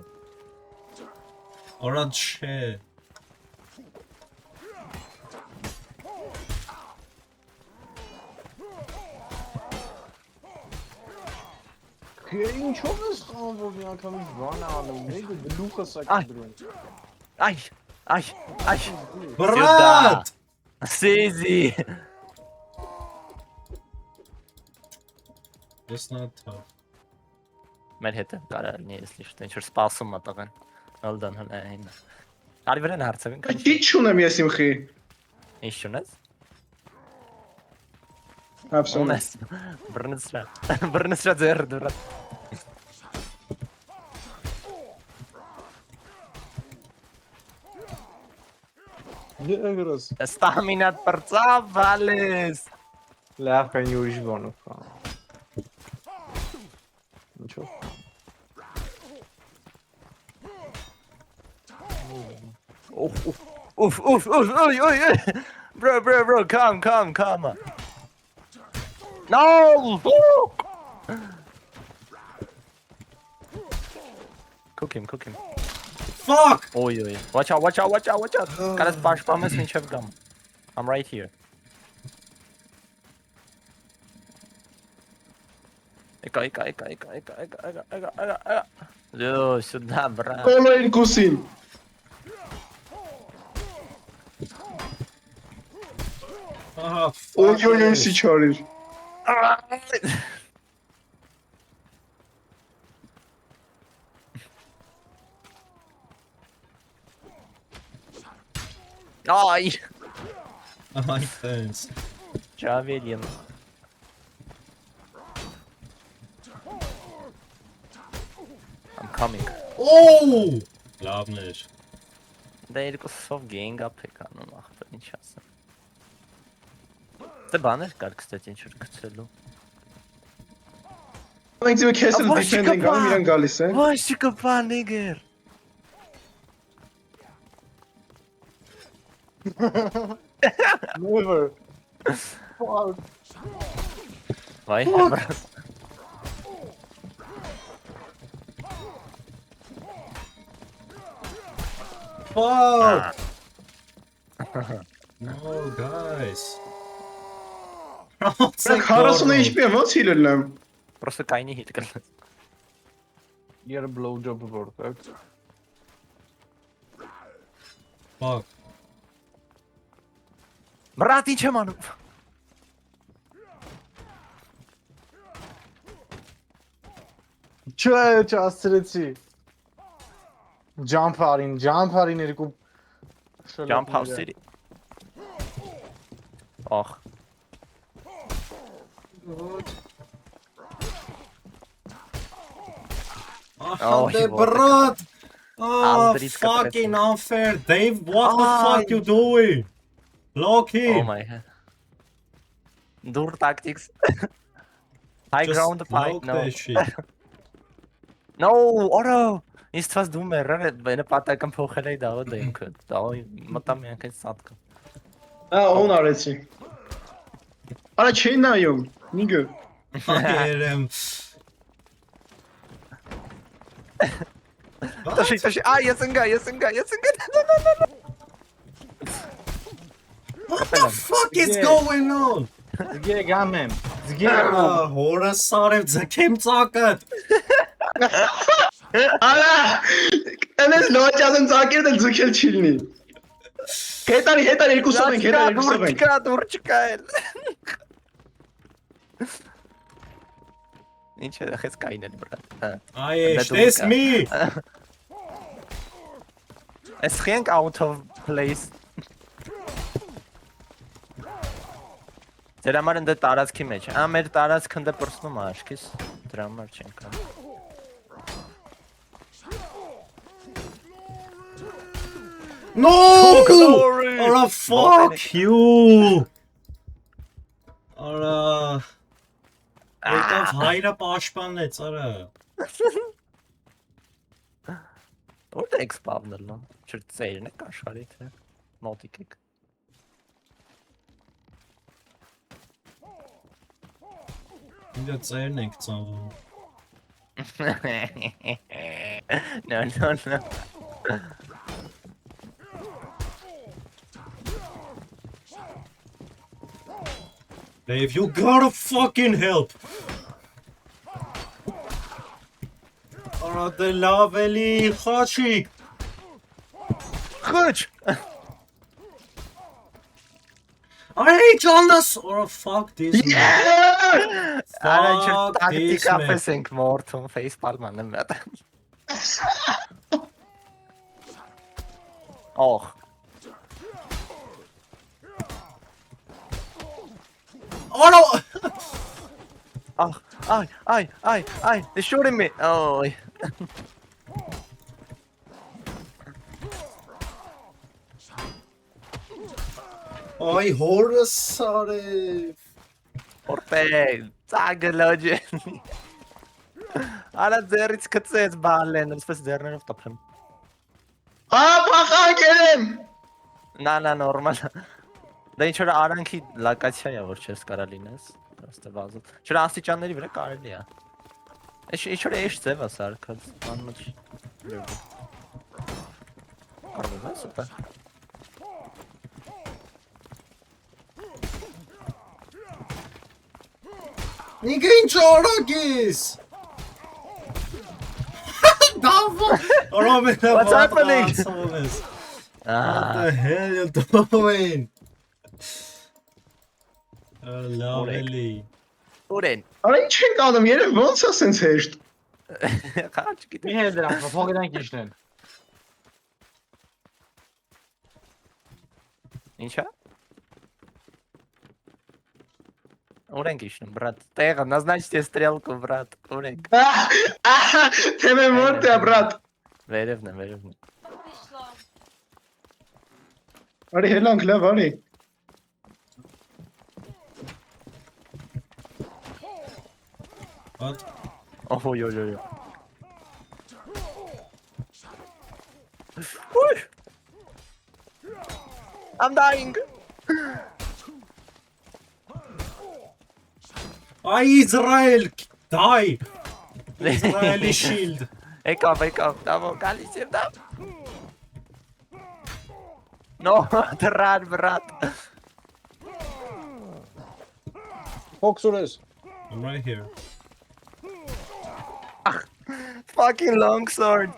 Արա, չէ։ Ինչով ես խաղում, որ մի անգամից բան անում, նեգը գլուխը Այ։ սակի դրում։ Այ։ Բրատ։ Սեզի։ It's not tough։ Մեր հետ կարա լինի, ես լիշտ ինչ որ սպասում մտաղեն։ Ալդան հնային։ Արի վրան հարցավին կան։ Քիչ չունեմ ես իմ խի։ Ինչ ունես։ Absolutely։ Ունես։ Բռնսրա ձեր դուրա։ Եգրոս։ Ստամինատ բրծավ վալես։ Լավ կան ուրիշ բանով կան։ Ինչո՞։ Oy. Bro, come. No! Fuck! Cook him. Fuck! Oy. Watch out. Կարաս պաշտպանես մինչև գամ։ I'm right here. Եկա։ Դու սուդա բրա։ Կոլո երկուսին։ Ահա, Օյ սիչարիր։ Ay. Այդտենց։ Javelin. I'm coming. Oh! Լավն էր։ Դա երկուսով գեյնգ ապ եք անում ախպեր, ինչ ասեմ։ Դե բաներ կար, կստати, ինչ-որ գցելու։ Մենք ձեզ քեզ էլ Աբա, դիփենդ ենք անում, իրեն գալիս են։ Ոչ չկպա, նիգեր։ Never. Fuck. Վայ, Fuck! No, guys. Frank 40 HP-ը ո՞նց հիլել եմ։ Պրոստը կայնի հիտ կլնես։ Yer blowjob որտեղ։ Fuck. Բրատ ինչ եմ անում։ Չասցրեցի։ Jump արին երկու Jump house-երի։ Ախ, Oh, he brot! Oh, Aldrich fucking kapetsin. unfair. Dave, what the fuck you doing? Lock oh him. my god. Dur tactics. High Just ground fight, lock no. that shit. No, Oro! Ինձ թվաց դու մեռել ես, բանը պատական փոխել էի դա դեմքը։ Դա մտա մի անգամ սատկա։ Ոն արեցի։ Արա չի նայում, նիգը։ Fucking Տաշի, ես ընկա։ What the fuck is going on? Զգե գամ եմ։ Հորը սարև ձգեմ ծակըտ։ Արա, այնես լոճազն ծակերն էլ ձգել չի լինի։ Հետարի երկուսով ենք։ Դուր չկա էլ։ Ինչ է դες կային էլ բրատ։ Այեշ, that's me. Ես խենք out of place։ Դրա համար ընդ տարածքի մեջ։ Մեր տարածքը ընդ պրսնում է աշկիս։ Դրա համար չենք անում։ No! glory! Ora, fuck you! Ora... Եկավ հայրը պաշտպանեց, արա։ Որտե եք սպավնել, նո։ Չէր ծերն եք աշխարհի, թե մոտիկ եք։ Ինձ ծերն ենք ծանվում։ No. Dave, you gotta fucking help! Արա դե լավ էլի, խաչիկ! Խոչ։ Արի ճաննաս! Արա fuck this man. Արա ինչ Fuck this տակտիկապես man. ենք մորթում ֆեյսպալման եմ մատ։ Օխ։ Արա... Ay, they're shooting me. Oh. Ay, հորը սարև։ Orteg, ծագլոջը։ Արա ձերից կծեց բալեն, ըսպես ձերներով տապեմ։ Փախանքեր եմ։ Նա նորմալ։ Դա ինչ որ արանքի լոկացիա է, որ չես կարա լինես։ Պրոստը բազում։ Չէ, աստիճանների վրա կարելի է։ Ինչ որ էշ ձև է սարքած, անմիջ։ Կարողա՞մ ես դա։ Նիկը ինչ օրագիս։ Դավո։ What's happening? What the hell you doing? Lovely. Ուրեն։ Արա ինչ ենք անում, երբ ոնց է սենց հեշտ։ Խաչ գիտի։ Մի հետ դրանք, փոխենք իշնեն։ Ինչա։ Ուրենք իշնում, брат։ Տեղը, назначьте стрелку, брат։ Ուրենք։ Թեմը որտե է, բրատ։ Վերևն է։ Արի հելանք լավ արի։ What? Oh, yo. I'm dying. Israel! Die! Israeli shield. Wake up. Bravo, Galicia, da. No, the rat. Foxures. I'm right here. Fucking longsword.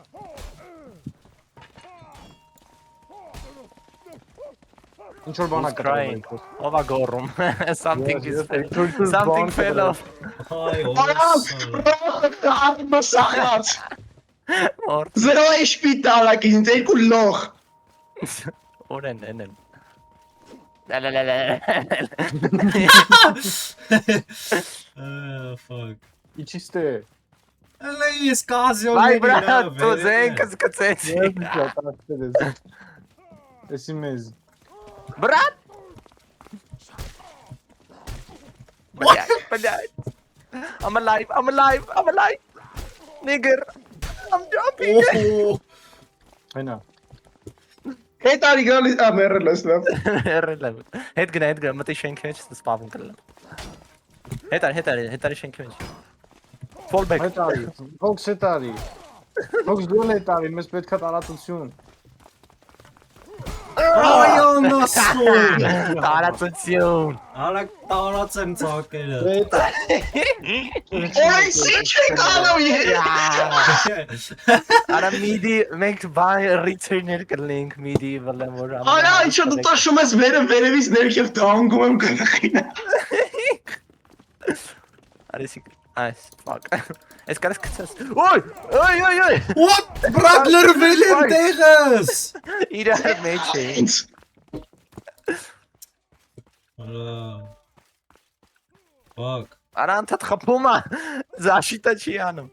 Ինչ որ բանա Crying. Ova gorum. Something Yes, is yes. something fell off. Hi, Արանք, արմը սաղած։ Or Զերո HP տարակ ինձ երկու լող։ Oren. Fuck. Իչիստ է։ Ալեյս կազյոն Vai brat, tu zenkas կծեցի։ Էսի մեզ։ Брат! Блядь. I'm alive. Nigger. I'm jumping. Oh, Այնա։ Հետ արի գալիս ամերել ես լավ։ Irrelevant. Հետ գնա, մտի շենքի մեջ սպավում կլինի։ Հետ արի շենքի մեջ։ Fall back. Հետարի։ Fox հետարի։ Fox դու հետարի, մեզ պետքա տարածություն։ ay anasın. Տարածություն։ Արագ տարածեմ ծակերը։ Օй սիչ կանամ ես։ Արա միդի մենք բան return-եր կլինք միդի վլեմ որ։ Արա ինչու դու տաշում ես վերևից ներքև դանգում եմ գլխին։ Արիսիկ, այս fuck։ Այս կարես կցես։ Օй։ What? Brad լրվել եմ տեղս։ Իրար մեջ է։ Ինձ։ Արա։ Fuck. Արա անդադ խփում է։ Զաշիտա չի անում։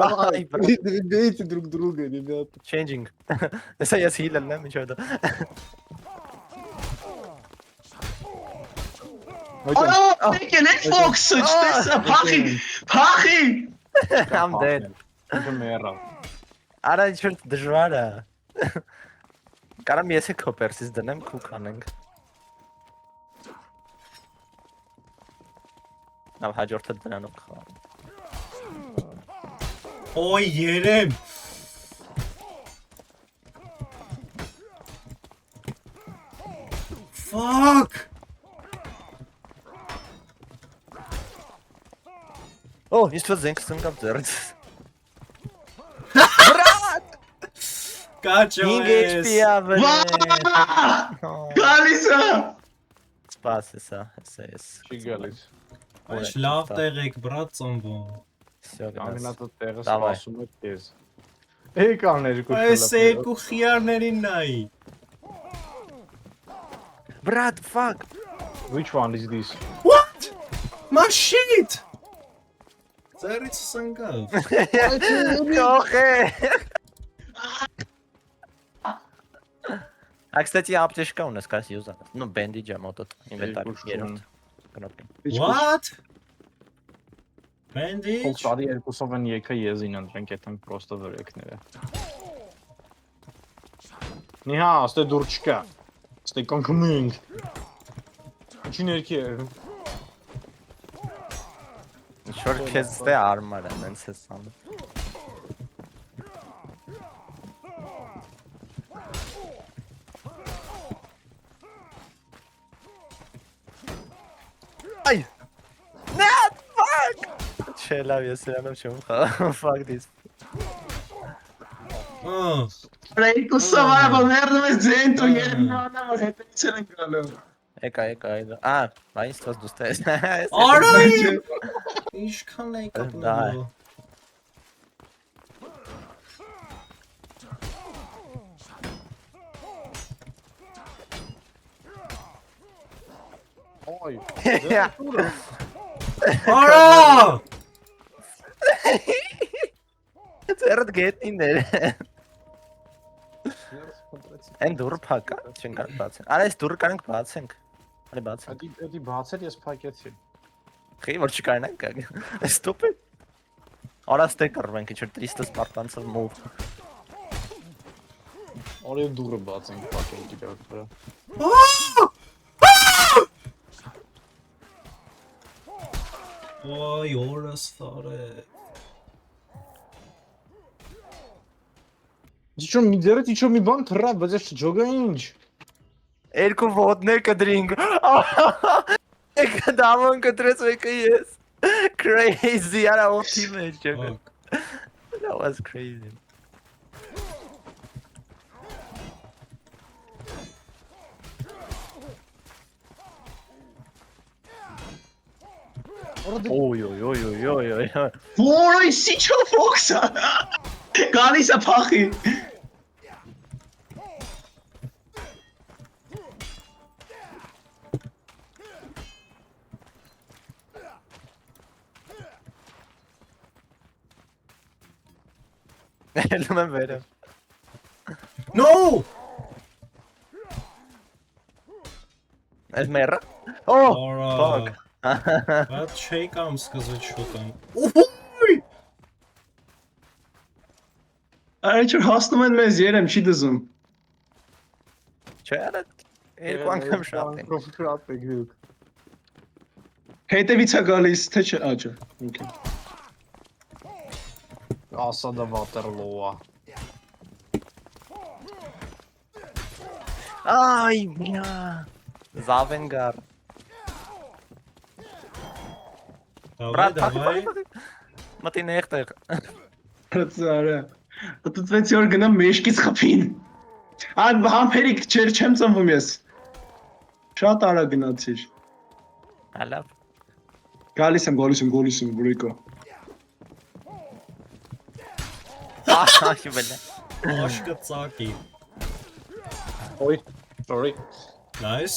Ай, брат. Бейте друг друга, ребята. Changing. Эса я схилил, да, ничего да. Արա եկել է Fox-ը, չտեսա փախի։ I'm dead. Ինքը մեռա։ Արա ինչ-որ դժվար է։ Կարամ ես է կոպերսից դնեմ կուք անենք։ Նավ հաջորդը դրանով խաղամ։ Oy yerim. Fuck. Oh, ist was denkst du gehabt dort? Got your King HP ass. Գալիս է։ Spaß ist es. Չի գալիս։ Այս լավ տեղ եք բրատ ծնվում։ Всё, Ամենատը տեղը Давай. սպասում է քեզ։ Եկան երկու Այս երկու խիարներին նայի։ Брат, fuck. Which one is this? What? My shit. Ծերից սնկավ։ Охе. А, кстати, аптечка у нас как юзать. Ну, бендиджа мотот. Инвентарь. Кнопки. What? Ով Bandage? տարի երկուսով են եկա եզին ընտրենք այդտեղ պրոստը վրեքները։ Նիհա, ստե դուր չկա։ Ստե կոնկմինգ։ Ինչի ներքի է։ Շոր քեզ դե արմար է, նենց է սան։ Ay! No! Fuck! Չէ, լավ, ես իրանով չեմ խաղում, fuck this։ Երկու սավարը մերնում ես ձենտու երկնանա որ հետից են գալու։ Եկա, այդա։ Բայց ստոս դուստես։ Արա։ Ինչքան եք ապնելու։ Օй։ Արա։ Ձերդ գետնիներ։ Այն դուրը փակա, չեն կարող բացեն։ Արա այս դուրը կարանք բացենք։ Արի բացենք։ Էդի բացել ես փակեցի։ Խի որ չկարնանք։ Ստուպիդ։ Արա ստե կռվենք, ինչ որ 300 սպարտանցով մով։ Արի դուրը բացենք փակենք իրար վրա։ Ոյ, օրս տարե։ Իչո մի դերից իչո մի բան թռավ, բայց ես չջոգա ինչ։ Երկու ոդներ կդրինք։ Եկա դամոն կտրեց եկա ես։ Crazy, արա օթի մեջ ջոգա։ That was crazy. Oy oy oy oy oy oy. Որը սիչո ֆոքսը։ Գալիս է փախի։ Ելնում եմ վերև։ No! Այս մերը։ Oh, Արա։ fuck. Բայց չի կամ սկզբից շուտ եմ։ Ուй! Այդ որ հասնում են մեզ երեմ չի դզում։ Չէ, արա երկու անգամ շատ են։ Շատ է գյուղ։ Հետևից է գալիս, թե չէ, աջա։ Okay։ Ասադա Վատերլոա։ Ay, bля. Zavengar. Давай, давай։ Մտին էղտեղ։ Ծարը։ Դուտվեց որ գնամ մեջքից խփին։ Ան համերիկ չեմ ծնվում ես։ Շատ արագ գնացիր։ Հալավ։ Գալիս եմ, բուրիկո։ Ահա, բլա։ Աշկը ծակի։ Ой, sorry։ Nice։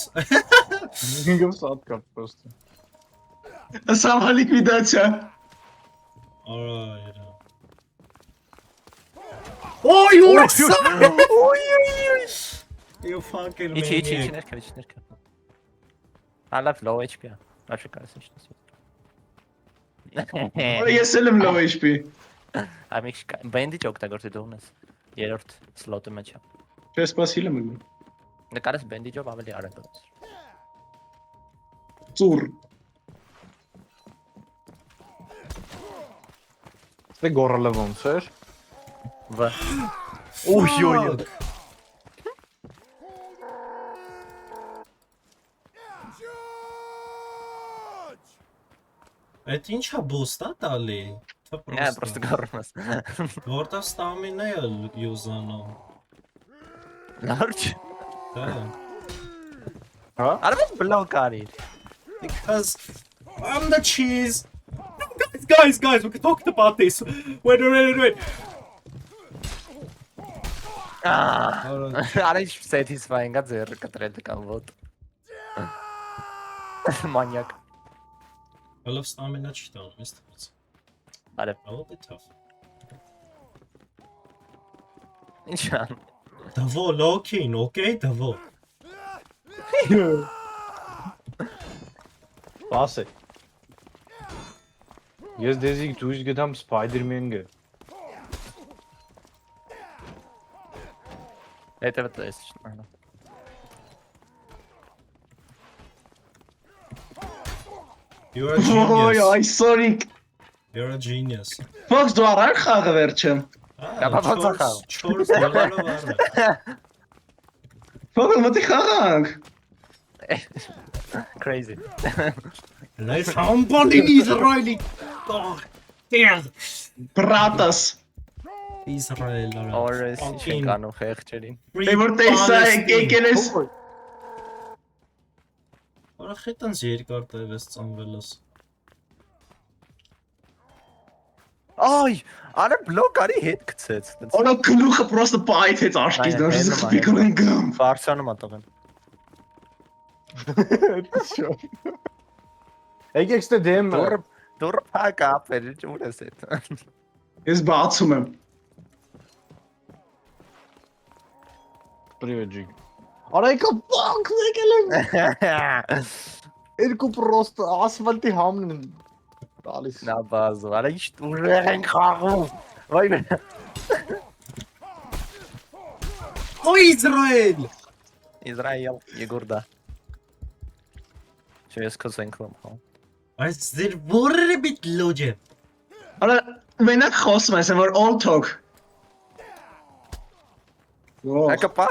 Ինգամ սատ կապ պրոստը։ Սամա լիկվիդացիա։ Alright. Oy, օրս։ Oy oy oy։ You fucking İçi maniac. ներքև։ Հալավ low HP-ա։ Աչի կարես ինչ։ Որը ես էլ եմ low HP։ Ամիք բենդի օգտագործի դու ունես։ Երրորդ սլոտը մեջ է։ Չէ, սպասիլ եմ անում։ Նկարես բենդի ջոբ ավելի արագ է։ Ծուր։ Ստե գորելը ոնց էր։ Վա։ Oy oy oy։ Այդ ինչա բոստա տալի։ Դա Նա պրոստը գարում ես։ Որտա ստամինա է յուզանում։ Լարջ։ Դա։ Արմեն բլոկ արի։ Because I'm the cheese. No, guys, we can talk about this. Wait. Արա ինչ satisfying է ձեր կտրել կամ ոտ։ Մանյակ։ I love stamina չտան, միշտ։ Արա A little bit tough. ինչան։ Դավո լոքին, okay, դավո։ Բասե։ Ես դեզիկ դուշ գտամ Spider-Man-ը։ Հետևը տես չնայ։ You're a Ոյ, genius. այ sorry։ You're a genius. Ֆոքս դու առար խաղը վերջը։ Դա բացախավ։ $4 առը։ Ֆոքս մտի խաղանք։ Crazy։ Let's humble in Israeli. Oh, damn. Բրատաս։ Israel արա։ Օրես ինչ կանու խեղճերին։ Դե որ տեսա եկել ես։ Արա խետանց երկար տևես ծանվելս։ Այ, արա բլոկ արի հետ գցեց։ Օնա գլուխը պրոստը պայթեց աշկից, դեռ ես խփի կնեմ գամ։ Բարսանում ատողեն։ Եկեք ստե դեմ։ Դուրը փակ ապեր, ուր ես այդ։ Ես բացում եմ։ Պրիվեջիկ։ Արա եկա բանկ եկել եմ։ Երկու պրոստը ասֆալտի համն են տալիս։ Նա բազո, արա ինչ ուժեղ են խաղում։ Վայ մե։ Օ Իսրայել։ Իսրայել, Եգորդա։ Չես կսենքում, հա։ Այս դեր որը բիտ լոջը։ Արա մենակ խոսում ես, որ all talk։ Ակապա։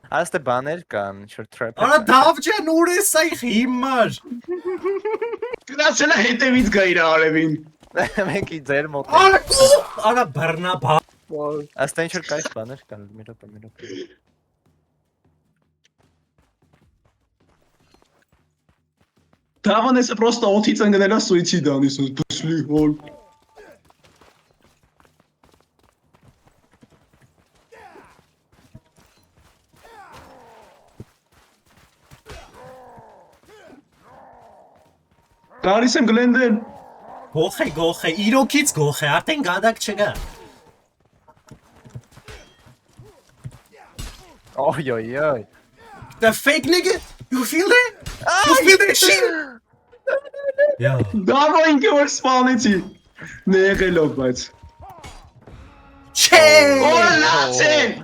Աստե բաներ կան, շուտ թրեփ։ Արա դավջան ուր ես այ հիմար։ Գնացել է հետևից գա իր արևին։ Մենք ի ձեր մոտ։ Արա բռնա բա։ Աստե ինչ որ կայս բաներ կան, մի րոպե։ Դավանեսը պրոստը օթից ընկնելա սուիցիդ անիս, բսլի հոլ։ Գարիս եմ գլենդեն։ Գող է, իրոքից գող է, արդեն գադակ չգա։ Օյ։ The fake nigga, you feel that? You feel that shit? Yo. Դավո ինքը որ սպանեցի։ Նեղելով բայց։ Չէ։ Օլացեն։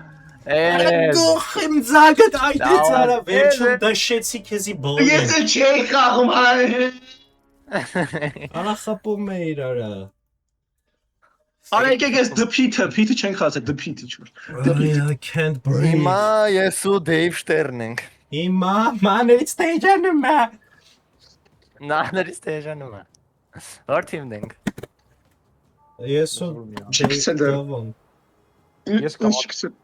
Գող եմ ձագդ այդից արա վերջում դաշեցի քեզի բոլը։ Ես էլ չէի խաղում հարը։ Արա խապում է իրարա։ Արա եկեք ես դպիթը չենք խացել, դպիթը չոր։ I can't breathe։ Հիմա ես ու Դեյվ Շտերն ենք։ Հիմա մաներից տեջանում է։ Նահներից տեժանում է։ Որ թիմն ենք։ Ես ու Չգիտեմ դա։ Ես կապույտ։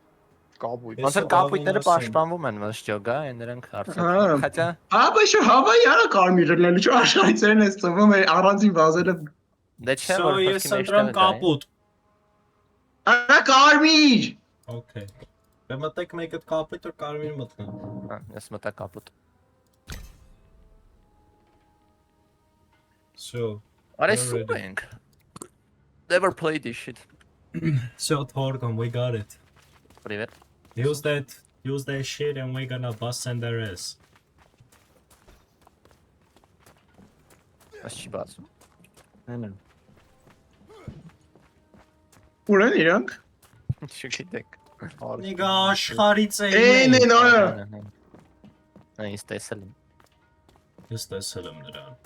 Ոնց որ կապույտները պաշտպանվում են մշտյոգա, նրանք արդյոք։ Хотя Աբա շո հավայի արա կարմիրը լալի չո աշխարհիցերն էս ծվում է առանձին վազելը։ դե չէ So որ ես ընտրամ կապուտ։ Արա կարմիր։ Okay։ Բեմտեք մեկը կապուտ ու կարմիր մտնա։ Ես մտա կապուտ։ So Արա We're սուպ ready. ենք։ Never played this shit. Torgon, we got it. Привет. Use that shit and we're gonna bust in their ass. Այս չի բացում։ Այնն։ Ուր են իրանք։ Չգիտեք։ Նիգա աշխարից է։ Են արա։ Այս տեսել եմ։ Ես տեսել եմ նրան։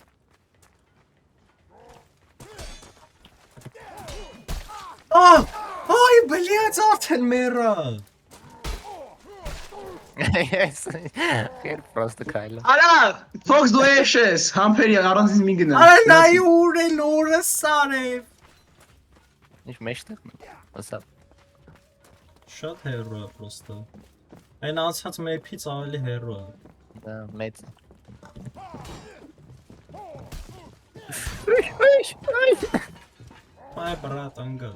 Ay, блядь, արդեն մեռա։ Yes. Խեր պրոստը քայլը։ Արա, Fox դու ես, համբերի առանձին մի գնա։ Արա նայ ուր են օրը սարև։ Ինչ մեջտեղն է։ Ասա։ Շատ հեռու է պրոստը։ Այն անցած մեփից ավելի հեռու է։ Դա մեծ։ Այ բրատ անգա։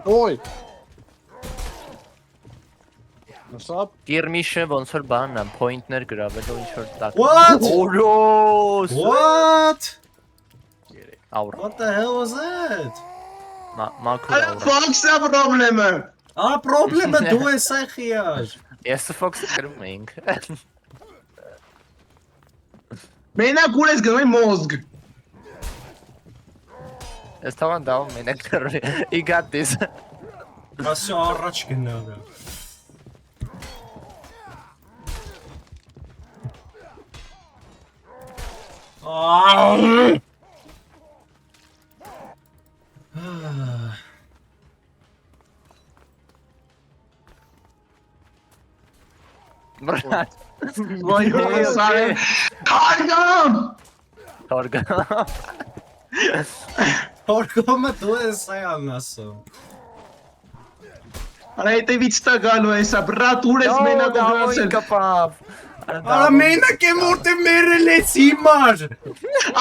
Ոյ։ Նսապ։ Կիրմիշը ոնց որ բանն է, point-ներ գրավելով ինչ որ տակ։ What? Օրոս։ What? Աուր։ What the hell was that? Մաքուր Արա աուր։ Fox-ը պրոբլեմը։ Ա պրոբլեմը դու ես այխիար։ Ես Fox-ը գրում էինք։ Մենակ ուր ես գնում մոզգ։ Ես թվան դաում մենակ գրում։ He got this։ Ասո առաջ գնալը։ Բրատ։ Ոյ սարը։ Կարգամ։ Թորգա։ Օրգոմը դու ես այան ասում։ Արա հետևից տա գալու էսա, բրատ ուր ես մենակ գնացել։ կապավ։ Արա մենակ եմ որտեղ մերել ես հիմար։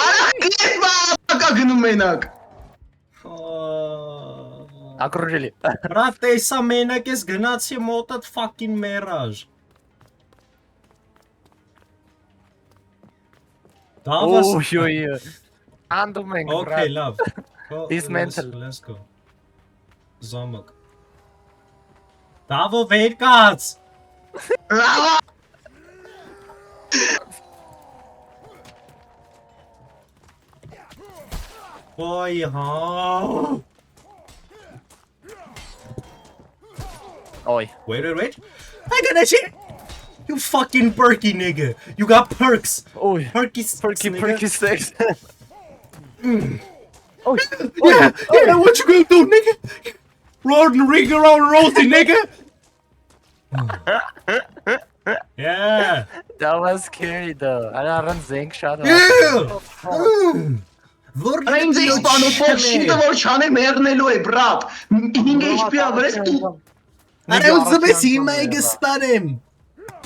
Արա գետվա կա գնում մենակ։ Окружили. Բրատ, տեսա մենակ ես գնացի մոտդ fucking մերաժ։ Դավաս։ Ой-ой-ой. Անդում ենք, Okay, брат. լավ։ Dismantle. Let's go։ Զամոք։ Դավո վեր կաց։ Ոյ հա։ Ой. Wait. I got that shit. You fucking perky nigga. You got perks. Ой. Perky Perky sex. Yeah, what you gonna do, nigga? Roll the ring around Rosie, nigga. Yeah. That was scary though. Արան զենք շատ։ Yeah. Որ Այն ձեզ բանով փոշինը որ չանե մեռնելու է, բրատ։ 5 HP-ա վրես ու Արա ուզում հիմա գստանեմ։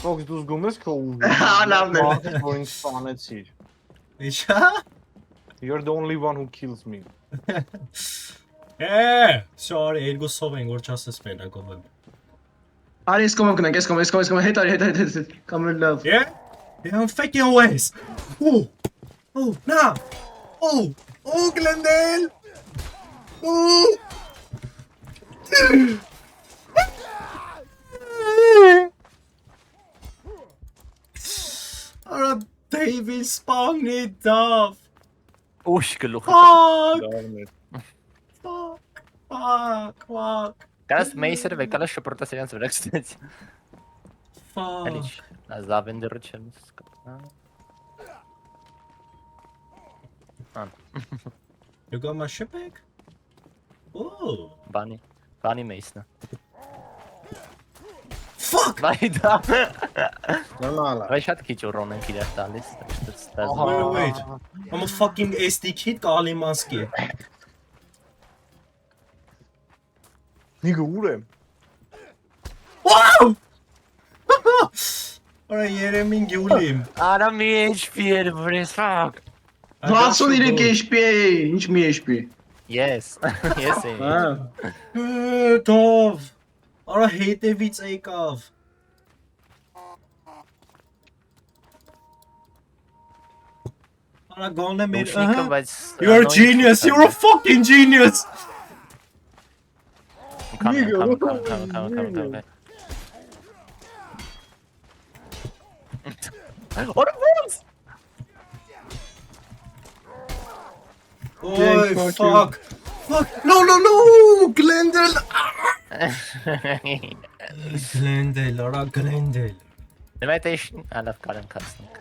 Ո՞քս դու զգում ես քո Անավն է։ որ ինձ սպանեցիր։ Ինչա։ You're the only one who kills me. Sorry, երկու սով են որ չասես մենակ ով։ Արի ես կոմեմ գնանք, ես կոմ, հետ։ Կամել լավ։ Yeah? Yeah, I'm faking ways. Oh, now. Oh, Glendale. Oh. Alright, David spawned it off. Ուշ գլուխ։ Fuck. Կարաս մեյսերը վեկալը շպրտաս իրենց վրա գցնեցի։ Fuck. Ալիչ։ Զավենդերը չեմ սկա։ You got my ship back? Oh. Բանի մեյսնա։ Fuck! Վայդա։ Նորմալ է։ Վայ շատ քիչ օրոն ենք իրար տալիս։ Wait. I'm a fucking SD kid Kalimanski. Նիգա ուր եմ։ Wow! Ora Yeremin Gulim. Արա մի HP էր վրես fuck։ 63 HP-ա, ինչ մի HP։ Yes։ Yes։ Tov. Ora հետևից եկավ։ Ora գոնը մեր Ուշնիկը բայց You're a genius. You're a fucking genius. Come. What was? Oh fuck. Fuck. No. Glendale. Glendale. Invitation alaf կարան կասնենք։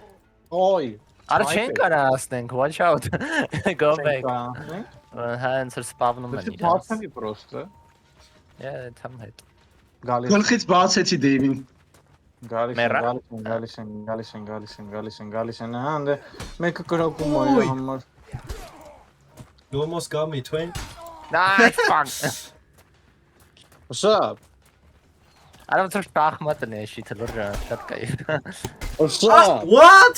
Ոյ։ Արա չեն կարա ասնենք, watch out։ Go back։ Հա ինձ սպավնում են Դե իրենց։ փաստի պրոստը։ Yeah, թամ հետ։ Գալիս։ Գլխից բացեցի Դեյվին։ Գալիս են, հանդե մեկը կրակում է իր համար։ You almost got me, twin. Nice fuck։ What's up? Արա ոնց շախմատն է շիթլոր շատ կայ։ What's What?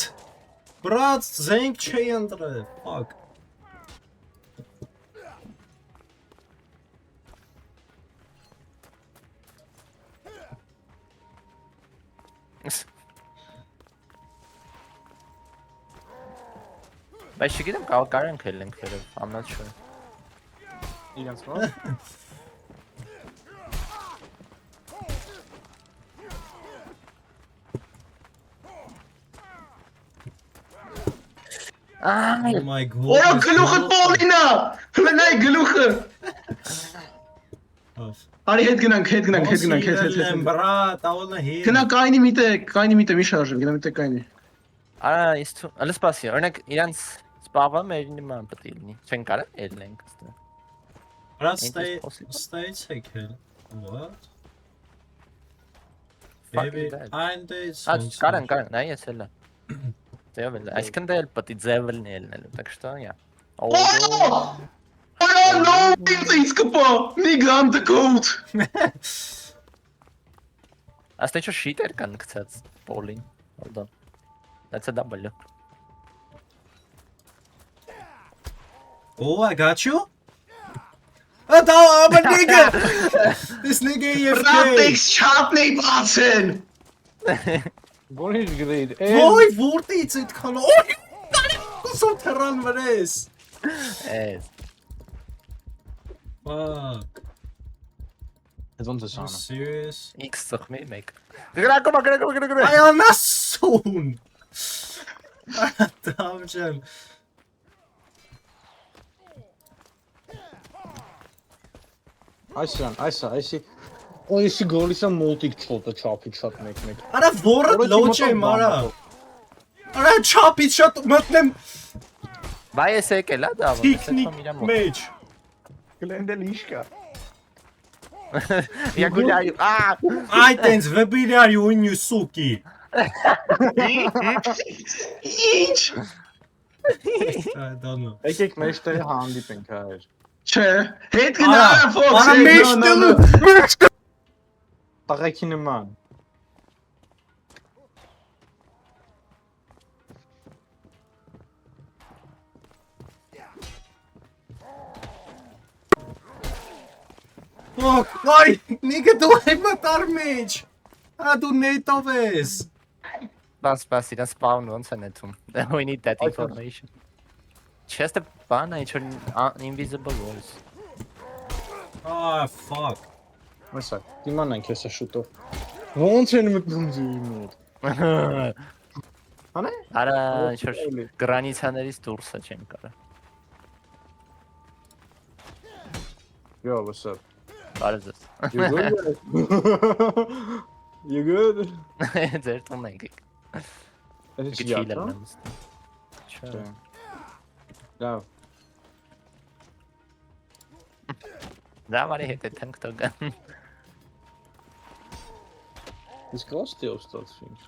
Brat, zենք չի ընտրել. Fuck. Բայց չգիտեմ կարան քելենք վերև, I'm not sure։ Իրենց մոտ։ Oh my god. Օրա գլուխը տոլինա։ Հլնայ գլուխը։ Արի հետ գնանք, հետ։ Brat, ավոլնա հետ։ Գնա կայնի միտը մի շարժը, գնա միտը կայնի։ Արա իստու, ալս սպասի, օրինակ իրանց սպավը մեր նման պետք է լինի։ Չեն կարա ելնենք այստեղ։ Brat, possible. stay taken. What? Fuck Baby, is that? I'm dead. Կարան, նայ ես հելա։ Ձևել, այսքան դել պետք է ձևելն ելնելու, так что я։ Օրա նո, ինձ կպա։ Nigga, I'm the goat։ Աստե չէ շիտեր կան գցած բոլին։ Hold on. That's a W. Oh, I got you. Ատա, aber nigga. This nigga AFK. Ռատեքս չափն էի բացել։ Որի՞չ գրեիդ։ Ոյ, որտից այդքան։ Ոյ, կուսում թռան վրես։ Էս։ Fuck. Այդ ոնց է սանը։ Serious? X ծխմի մեկ։ Գրակոմա։ Ay anasın. Tamam canım. Այսի։ Այսի գոլիսա մոլտիկ չոտը չափի շատ մեկ։ Արա որը լոջեմ արա։ Արա չափից շատ մտնեմ Բայ էս եկել է դա ոնց տիկնիկ մեջ։ Գլենդել ինչ կա։ Я гуляю. Ay tens выбирай уню суки. Ինչ։ I don't know. Եկեք մեջտեղի հանդիպենք հայր։ Չէ, հետ գնա Fox։ Արա մեջտելու։ Տղեկի նման։ Fuck, ay nigga դու այմա տար մեջ։ Արա դու նետով ես։ Բաս իրան spawn ոնց է նետում։ We need that information. Chest բանը ինչ որ invisible walls։ Ah fuck. Մեսա, դիմանանք հեսա շուտով։ Ոնց են մտնում ձի մոտ։ Անե։ Արա ինչ որ գրանիցաներից դուրս է չեմ կարա։ Yo, what's up? Բարև ձեզ։ You good? You good? Ձեր տուն ենք։ Էս Քիչ չի իլը յա։ մնաց։ Չէ։ Լավ։ Դա բարի հետ է թանկ տոգա։ Իսկ ոստի ոստացի ինչ։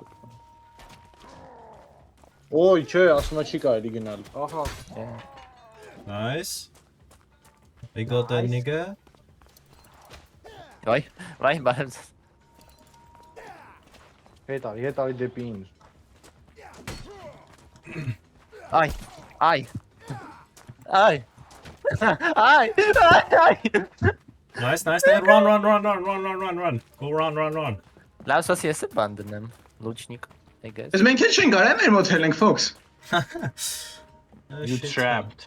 Ոյ, չէ, ասում չի կարելի գնալ։ Ահա։ Nice. We got that nigga. Վայ, բարև ձեզ։ Հետարի դեպի ինձ։ Այ։ Nice. Run. Go run. Լավ սոս ես է բան դնեմ։ Լուչնիկ, I guess։ Ես մենք էլ չենք արել մեր մոտ հելենք Fox։ You trapped.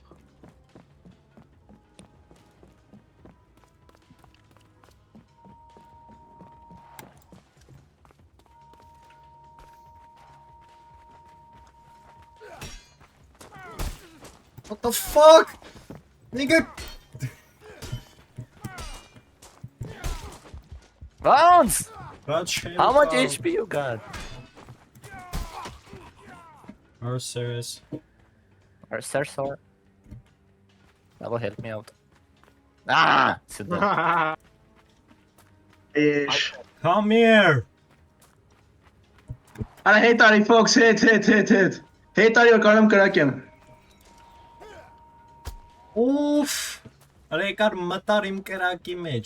What the fuck? Nigga. Bounce! How much HP? HP you got? Are serious? Sir. That will help me out. Ah! Sit down. Էշ։ Come here. Արա հետ արի Fox, հետ։ Հետ արի որ կարամ կրակեմ։ Oof. Արա եկար մտար իմ կրակի մեջ։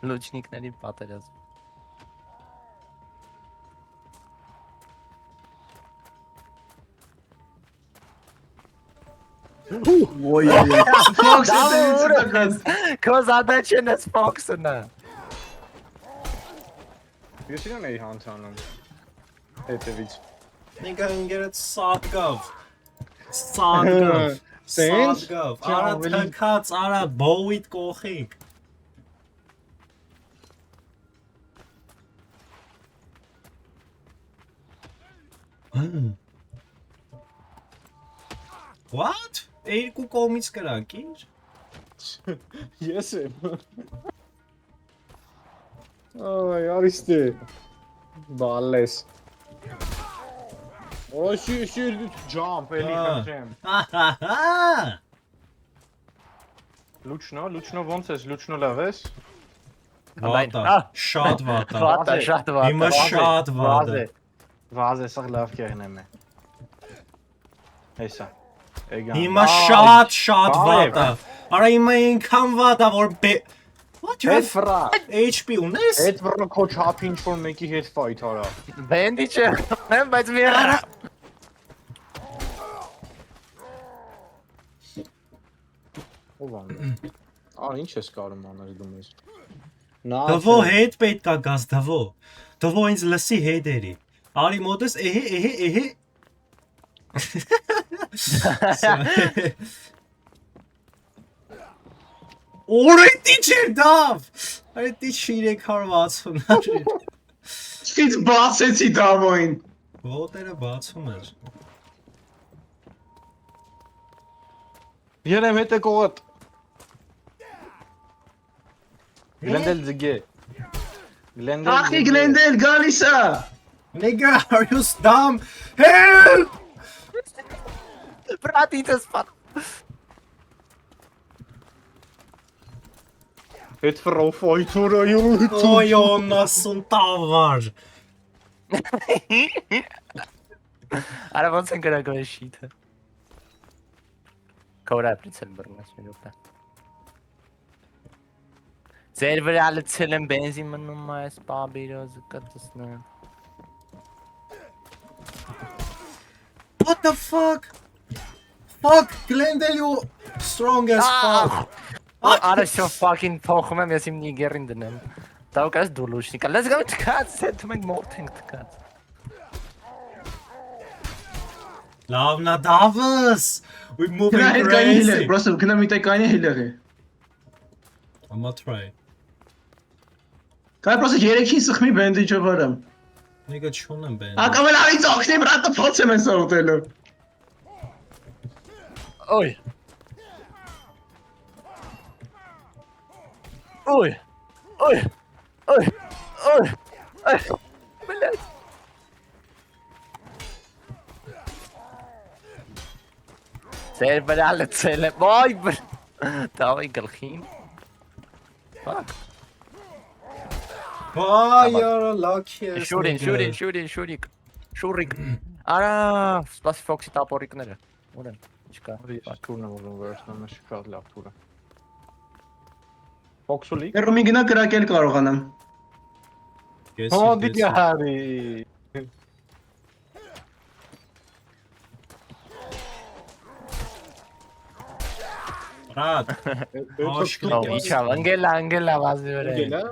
Լուչնիկների պատերազմ։ Fox դից Cause ադաչեն ես Fox-ը։ Ես իրան էի հանցանում։ Հետևից։ Nigga get it Sadgov. Սենց։ Արա թքած, արա բոուիդ կողիկ։ What? Երկու կողմից կրակիր։ Ես եմ։ Ay, Aristi. Balles. Oh, she jump, Eli kanjem. Ահա։ Լուչնո ոնց ես, լուչնո լավ ես։ Վատա, շատ վատա։ Շատ վատ։ Հիմա շատ վատա։ Վազե սա լավ կերնեմ է։ Հեսա։ Էգան։ Հիմա շատ վատա։ Արա հիմա ինքան վատա որ What Հետ you վրա։ HP ունես։ Հետ վրա քո չափ ինչ որ մեկի հետ fight արա։ Բենդիչը, բայց մի արա։ Ո՞վ անում։ Ինչ ես կարում անել դու մեզ։ Նա Դվո հետ պետք է գաս դվո։ Դվո ինձ լսի հետերի։ Արի մոտես էհե։ Օրենքի չէր դավ։ Այդ ինչ 360 Իսկ բացեցի դավոին։ Ոտերը բացում էր։ Երեմ հետ է կողդ։ Գլենդել ձգե։ Ախի գլենդել գալիս է։ Nigga, are you dumb? Help! Բրատիտս ֆակ։ Հետ վրա fight արա յոթ։ Oy onasın tavar. Արա ոնց են գրագոյ շիթը։ Կորա պրինցել բռնես մի րոպե։ Ձեր վրա լցել եմ բենզին մնում այս բաբիրոզը կտեսնեմ։ What the fuck? Fuck, Glendale, you strong as fuck. Արա շո fucking փոխում եմ ես իմ նիգերին դնեմ։ Դա ուկաս դու լուշնիկա։ Let's go to cut set to make more thing to cut։ Lavna Davos. We're moving Գնա հետ կայնի հիլեր, crazy. պրոստը գնա մի տեղ կայնի հիլերը։ I'm gonna try. Կայ պրոստը 3-ին սխմի բենդիջը վարամ։ Nigga չունեմ բեն։ Ակամել արից օգնի բրատը փոց եմ ես ուտելու։ Օյ։ Օյ։ Օյ։ Օյ։ Օյ։ Բլեդ։ Ձեր վրա լցել եմ։ Ոյ։ Դավայ գլխին։ Fuck. Vay yara lucky. Շուրիկ։ Արա, սպասի Fox-ի տապորիկները։ Ուր են։ Չկա։ Թուրն եմ ուզում վերցնեմ, ես շատ լավ թուր է։ Ֆոքսուլի։ Երումի գնա կրակել կարողանամ։ Guess Հո you դի did. հարի։ Rad. Իջավ, անգելա վազի վրա։ Գելա։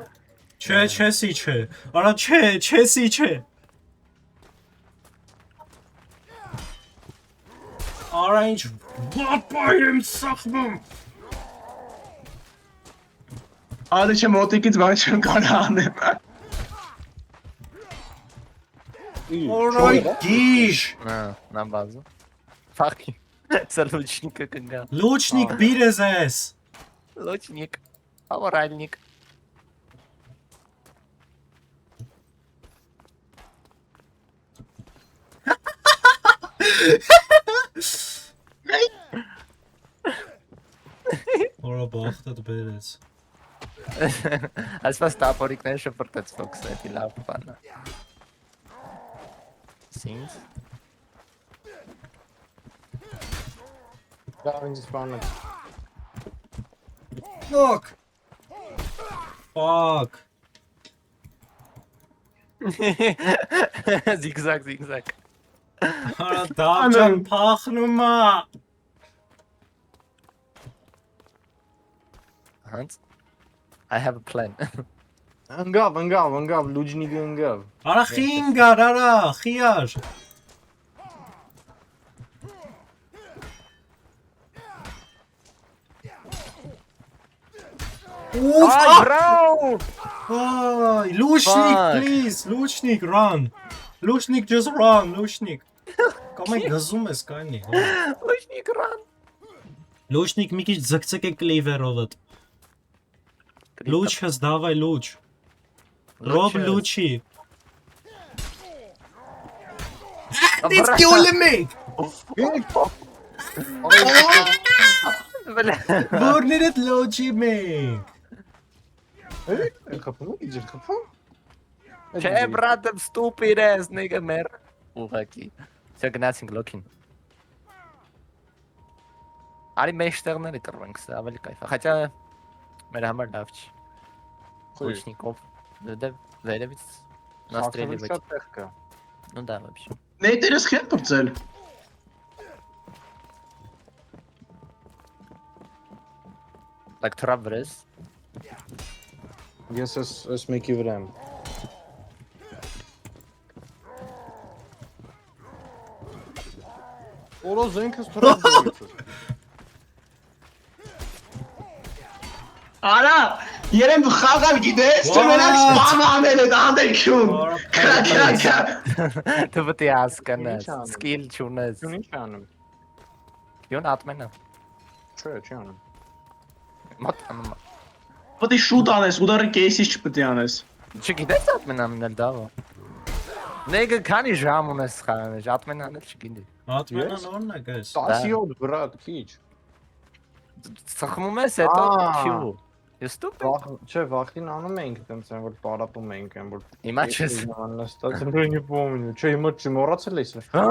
Չէ, սիչե։ Արա չէ, սիչե։ Արա ինչ բապայ եմ սախմում։ Ալի չեմ մոտիկից բան չեմ կարող անեմ։ Օրայ գիժ։ Նա բազը։ Fucking. Սա լուչնիկը կնգա։ Լուչնիկ բիրեզ ես։ Լուչնիկ։ Ավարալնիկ։ Օրա բախտը բերեց։ Այսպես տապորիկներ շփրտեց Fox-ը, դի լավ բան է։ Սինց։ Դա ինձ բանը։ Fuck. Fuck. Zigzag։ Արա դավջան փախնում է։ Hans, I have a plan. Ընկավ, լուջնիկը ընկավ։ Արա խինգար, արա, խիար։ Ay, bro! Ay, Lushnik, Fuck. please, Lushnik, run. Lushnik, just run, Lushnik. Կամ է գզում ես կանի։ Լուչնիկ ռան։ Lushnik մի քիչ ձգցեք է կլիվերովդ։ Լուչս, давай, լուչ։ Ռոբ լուչի։ It's killing me. Որներ այդ լոջի մենք։ Խփում եք իջեր խփում։ Չէ, բրատը stupid ass nigga mer։ Ուղակի։ Սա գնացինք լոքին։ Արի մեջտեղները կռվենք, սա ավելի կայֆ է։ Խաչա մեր համար լավ չի։ Лучников. Да, վերևից настрելի Շատ բայց տեղ կա։ ну да вообще. Նեյտերս քետ բրծել։ Так трап վրես։ Ես ես մեկի վրա եմ։ Որո զենքս թրապ։ Արա, երեմ դու խաղալ գիտես, դու մենակ սպամ անել ես անդերքյուն։ Քրակյա։ Դու պետք է հասկանաս, Ինչ անում։ սկիլ չունես։ Դու ինչ անում։ Յոն ատմենը։ Չի անում։ Մոտ անում։ Պետք է շուտ անես, ուդարի կեյսից չպետք է անես։ Չգիտես ատմեն անել դավա։ Նեգը քանի ժամ ունես խաղանել, ատմեն անել չգիտի։ Ատմենը նորն է գես։ 17 բրատ, քիչ։ Սխմում ես հետո քյու։ Ես ստուպ։ Չէ, վախին անում էինք տենց են որ տարապում էինք են որ Հիմա չես։ Անստաց не помню։ Չէ, հիմա չմոռացել ես։ Հա։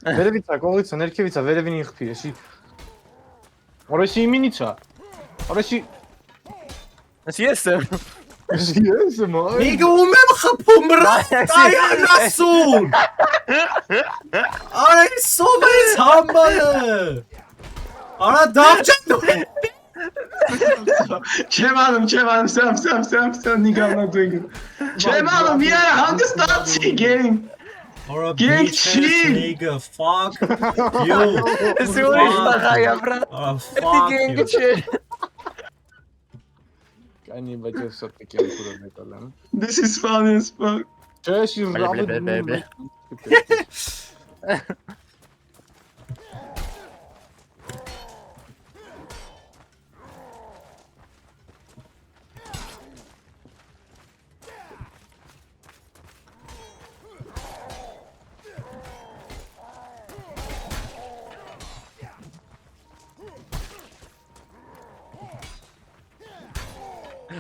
Վերևից է, կողից է, ներքևից է, վերևին իղբի, էսի։ Օրեսի իմինից է։ Օրեսի Ես եմ։ ես եմ այ։ Նիգա ում եմ խփում ռաստայան ասուն։ Արա սովես համբալը։ Արա դավճան դու։ Չեմ անում, սամ, նիգավնա դույգը։ Չեմ անում, մի արա հանգստացի գեյմ։ Արա Gang bitches chill. nigga fuck you. Ես ուրիշ տղայա վրա։ Արա Էդի fuck գենգը you. չէ։ Կանի բայց ես սոտիկ եմ կուրը մետալ եմ։ This is funny as fuck։ Չէ, ես Բե։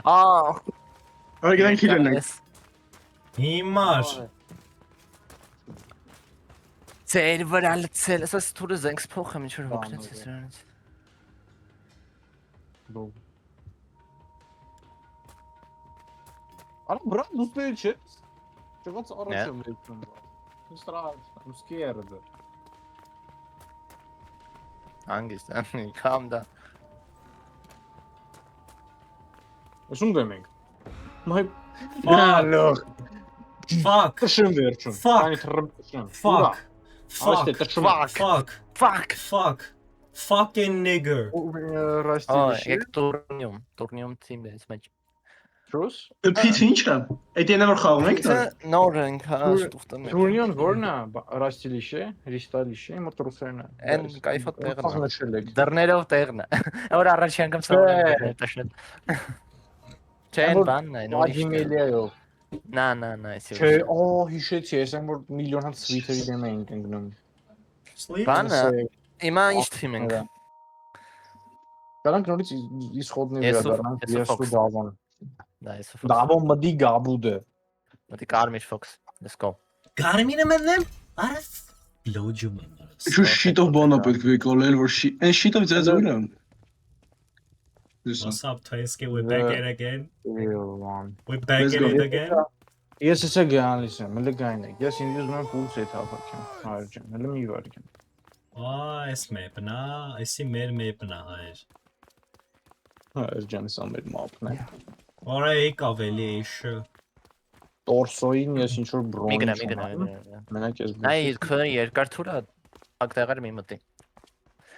Ահ։ Արա գնանք իրեն ենք։ Հիմար։ Ձեր վրա լցել, ասես թուրը զենքս փոխեմ ինչ որ վկնեց ես նրանից։ Արա բրան դուստել չէ։ Չված առաջ եմ եկնում։ Strach, I'm scared. Հանգիստ, calm down։ Ուսում դեմ ենք։ Մայ Fuck. Fuck. Տշում վերջում։ Fuck. Անի թռım։ Fuck. Այստե Fuck. տշում։ Fuck. Fuck։ Fuck. Fucking nigger. Ռաստի։ Եկ տուրնիում թիմը ես մեջ։ Trus? Պիթ ինչ է։ Այդ ենա որ խաղում ենք դա։ Նոր ենք, հա, ստուխտում ենք։ Турнион որն է, ռաստիլիշ է, հրիստալիշ է, մոտրուսերն է։ Են կայֆոտ տեղն է։ Փոխնշել եք։ Դռներով տեղն է։ Որ առաջի անգամ սովորել տաշնել։ Չեն բանն է, նորից։ Ադիմելիայով։ Նա, էսի։ Չէ, օ, հիշեցի, ես եմ որ միլիոն հատ սվիթերի դեմ էինք ընկնում։ Sleep. Բանը, հիմա ինչ թիմ ենք։ Դրանք նորից իսխոդնի վրա դառնան, ես ու Դավոն։ Դա էս ֆոքս։ Դավոն մդի գաբուդը։ Մտի կարմիր ֆոքս։ Let's go։ Գարմինը մենեմ։ Արա լոջում եմ արած։ Շու շիտով բանա պետք է կոլել որ այն շիտով ձեզ ուր է։ What's up, Taiske? We're back at it again. Էլան։ We're back Let's at go. it again. Ես էսա գալիս եմ, հələ գային եք։ Ես ինձ ուզում եմ փուլ սեթ ապակեմ, հայր ջան, հələ մի վարքեմ։ Այս մեպն է, այսի մեր մեպն է հայր։ Հայր ջան, սա մեր մապն է։ Որա եկավ էլի էշը։ Տորսոին ես ինչ որ բրոնի։ Մի գնա։ Մենակ ես։ Այ քը երկար թուրա ակտեղեր մի մտի։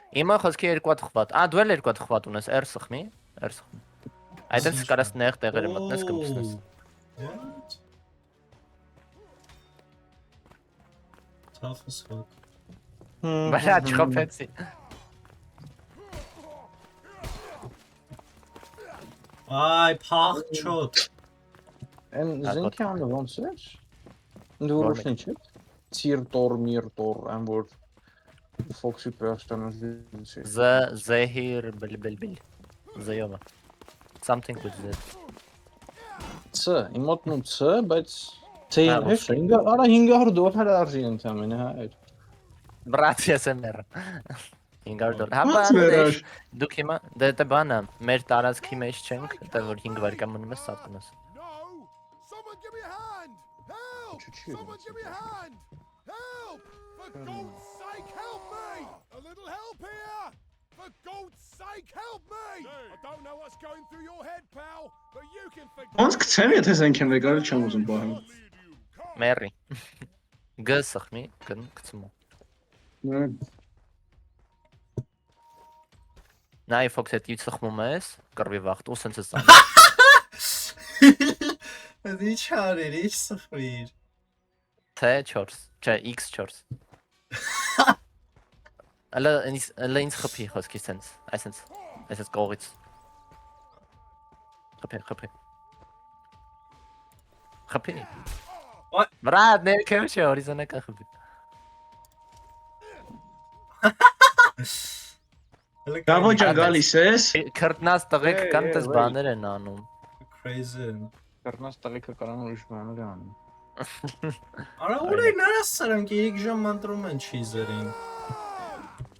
Հիմա խոսքի երկու հատ խվատ։ Դու էլ երկու հատ խվատ ունես, R սխմի, R սխմի։ Այդպես կարաս նեղ տեղերը մտնես կմտնես։ What? Tough as fuck. Բայց չխփեցի։ Ay, փախչոտ։ Են զենքի անը ոնց էր։ Դու որոշն չէ։ Ծիր տոր, միր տոր, այն որ Foxy personage չէ։ Zehir bil. Zayova. Something with that. C, իմ մոտնում C, բայց C-ին է, 500 $500 արժի ընդամենը, հա։ Բրատ ես եմ եր։ $500 Ո՞նց Հա վերար։ դուք հիմա դե բանը մեր տարածքի մեջ չենք, դա որ 5 վայրկյան մնում է սատանաս։ No! Someone give me a hand! Help! Someone give me a hand! Help! For God's sake, help me! A little help here! For God's sake, help me! I don't know what's going through your head, pal, but you can forget. Ոնց գցեմ, եթե զենք եմ եկարել չեմ ուզում պահեմ։ Մերի։ Գսխմի գնկցում։ Նայ ֆոքսետ իցխմում ես, կռվի վախտ ու սենց ես։ Դի չարիր, ինչ սխվիր։ Թե 4, չէ x4։ Ալա ինձ խփի խոսքի սենց, այսպես կողից։ Խփի։ What? Բրադ, ներքև չէ, հորիզոնական խփի։ Գավո ջան գալիս ես։ Քրտնած տղեկ կան տես բաներ են անում։ Crazy։ Կառնաս տղեկը կարան ուրիշ բաներ անում։ Արա ուր է նրա սրանք 3 ժամ ընտրում են չիզերին։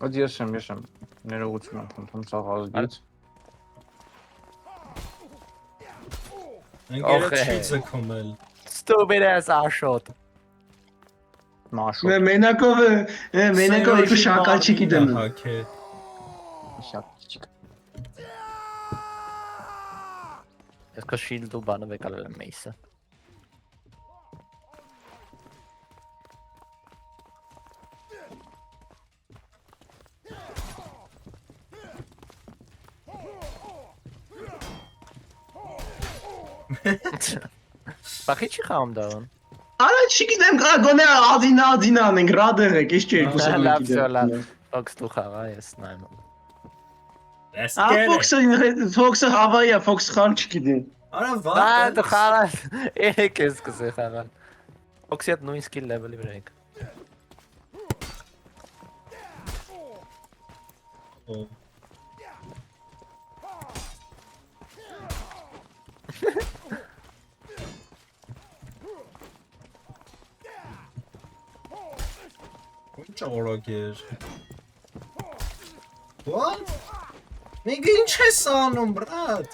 Ոդ ես եմ ներողություն ընդունում ցաղազգից։ Ընկերը չիզը կոմել։ Stupid ass ashot։ Մաշու։ Մենակով դու շակալ չի գիտեմ։ Հակե։ Շապչիկ։ Ես կա շիլդ ու բանը վեկալել եմ մեյսը։ Բախի չի խամ դավան։ Արա չգիտեմ, գոնե ադին անենք, ռադեր եք, ես չերկուսը Լավ, լավ։ Ֆոքս դու խաղա ես նայում։ Let's Ա get it։ Ֆոքսը հավայա, Ֆոքս խալ չգիտեմ։ Արա Դա վատ։ դու խաղա։ Երեք ես կսե խաղան։ Ֆոքսի հետ նույն սկիլ լեվելի վրա եք։ Ինչ օրոգեր։ What? Նիգա ինչ ես անում, բրատ։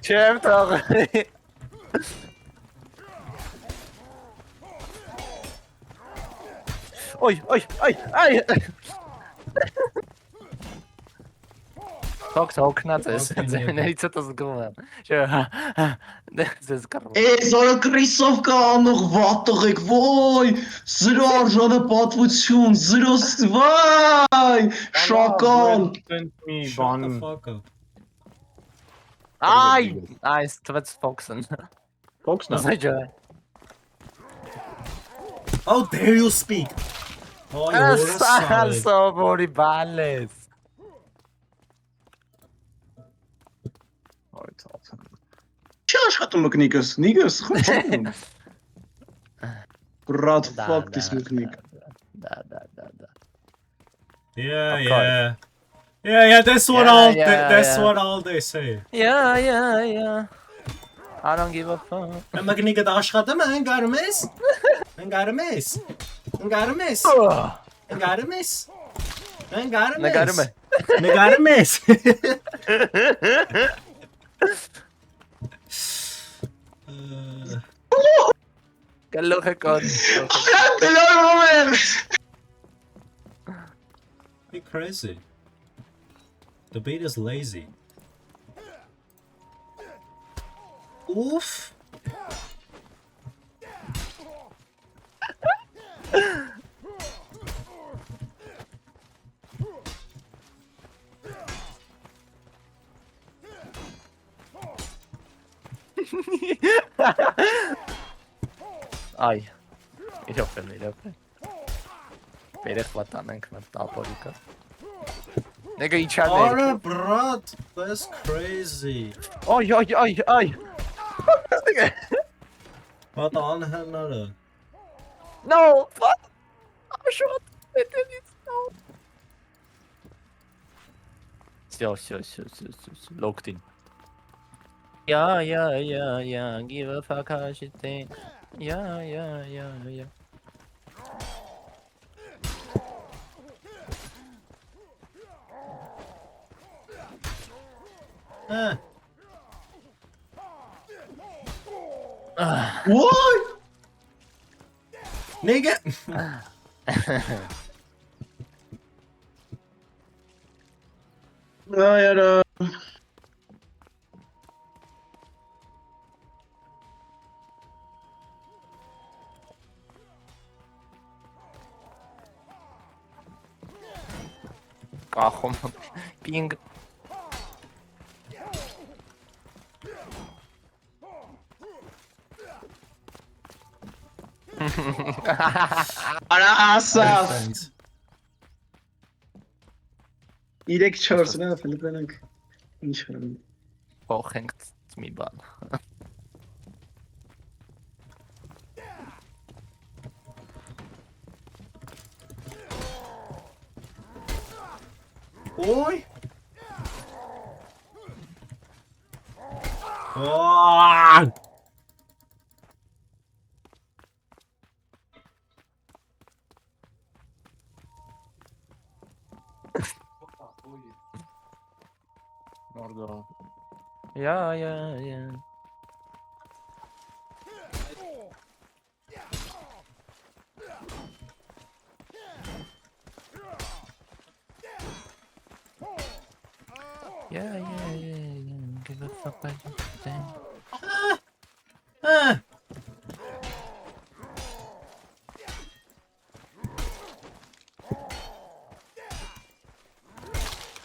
Չեմ թողի։ Այ։ Ֆոքս օգնած ես, ձեներից հետո զգում եմ։ Չէ, դες կռվում։ Զորը Կրիսովկա անող վատող եք, ոյ, զրո արժանապատվություն, զրո վայ, շակալ։ Մի բան։ Այ, ստվեց Ֆոքսն։ Ֆոքսն է։ Զայջա։ How dare you speak? Այ օրը Սովորի բալես։ Չի աշխատում մկնիկս, նիգս, խոչում։ Brad, fuck this մկնիկ։ Da. Yeah, that's what all they say. Yeah. I don't give a fuck. Մագնիկը աշխատում է, ընկարում ես։ Ընկարում ես։ Գալուխ է կոդ։ Be crazy. The beat is lazy. Oof. Այ։ Իրոք եմ։ Բերեք վատանենք մեր տապորիկը։ Նեգա իչան ներ։ Արա բրատ, that's crazy. Այ։ What անհնարը։ No, what? Shot. No. Все. Locked in. Yeah. Give a fuck how she think. Yeah. What? Nigga. Ay ara. Կախում։ Պինգ։ Արա ասավ։ Friends. 3-4-ն է Ֆիլիպինակ։ Ինչ කරում։ Փոխենք մի բան։ Oi. Oh. Orada. Yeah. Yeah. Give a fuck about anything. Ah.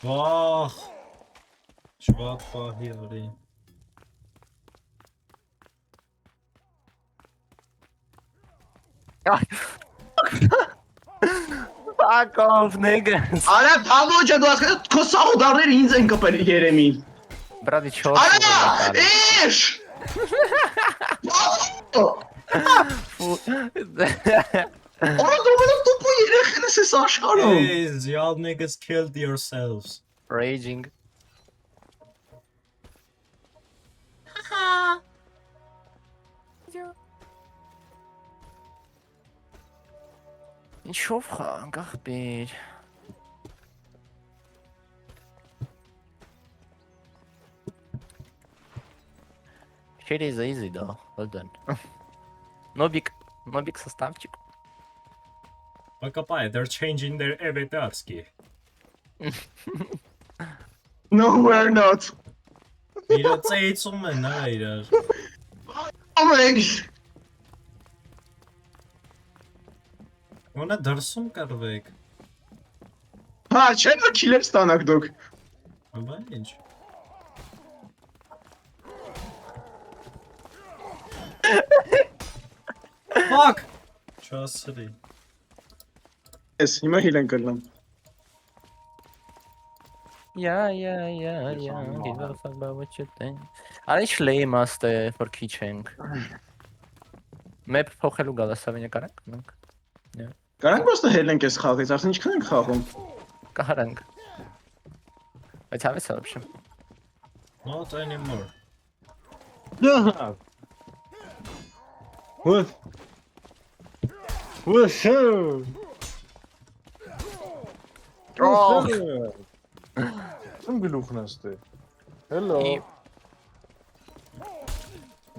Oh. Schwab war hier, oder? Fuck off, niggas. Արա Փամոջա դու ասես քո սաղուդարները ինձ են կպել Երեմին։ Brady չոր։ Արա! Էշ! Արա դու մենակ տուփու երեխան ես աշխարհում։ Hey, y'all niggas killed yourselves. Raging. Ինչով խանք ախպեր։ Shit is easy though. Well done. Нобик составчик. Покопай, they're changing their avatarski. No, we're not. Իրար ծեյցում են, հա, իրար։ Ամենից։ Ոնա դրսում կրվեք։ Հա, չեմ որ քիլեր ստանաք դուք։ Աբա ինչ։ Fuck! Չասրի։ Ես հիմա հիլ են կլամ։ Yeah. Give a fuck about what you think. Արիչ լեյմ աստե որ քիչ ենք։ Մեփ փոխելու գալասավինը կարանք մենք։ Կարանք ոստը հել ենք այս խաղից, արդեն ինչքան ենք խաղում։ Կարանք։ Բայց հավես option։ Not anymore. What? What's up? Oh. Some գլուխն աստե։ Hello.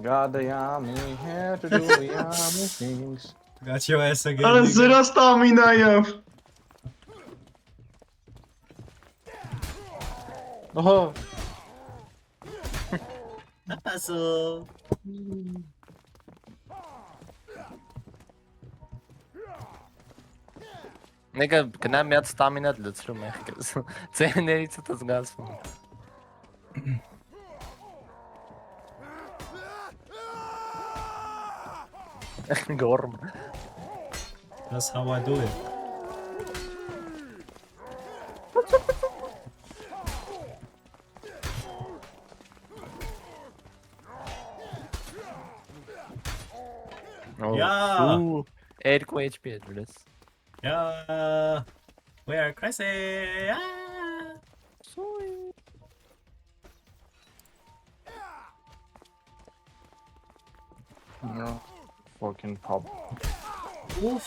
God damn me here to do yummy things. Got your ass again. Արա nigga. զրա ստամինայով։ Ահա։ Ասո։ Նեգա գնա մի հատ ստամինա լցրում եք քեզ։ Ձեներից է զգացվում։ Գորմ։ That's how I do it. Yeah. Երկու HP է դրես։ Yeah. We are crazy. Ah. No. Fucking pop. Oof.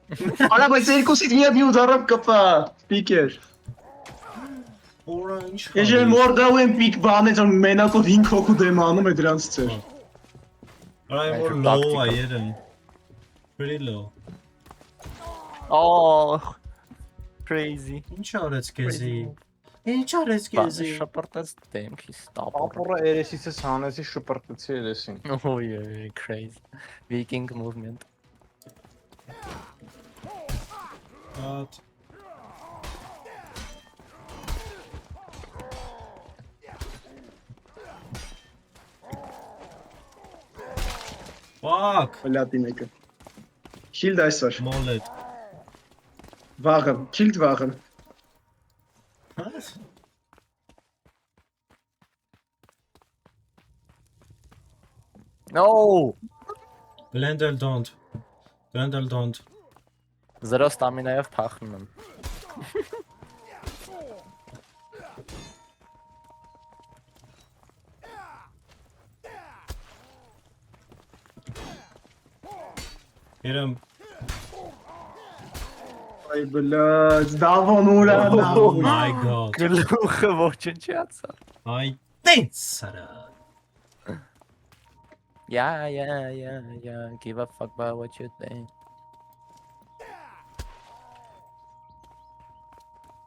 Արա բայց երկուսից միա մի ուդարապ կպա, սպիկեր։ Orange. Ես եմ մորդավ եմ պիկ բանեց որ մենակով 5 հոգու դեմ անում է դրանց ծեր։ I'm Like more a low, tactical. I didn't. Pretty low. Oh, crazy. Ինչ արեց քեզի։ Crazy. Ինչ արեց քեզի։ Շապրտած դեմքի ստապը։ Ապորը երեսիցս հանեցի շպրտեցի երեսին։ Oh yeah, crazy. Viking movement. What? Fuck. Լատի մեկը։ Շիլդ այսօր։ Mollet. Վաղը, շիլդ վաղը։ What? No! Blender don't. Blender don't. Zero stamina-ով փախնում եմ։ Երեմ Այ բլաց, դավոն ուրա Oh my god. Գլուխը ոչնչացա։ I think Sarah. Yeah. Give a fuck about what you think.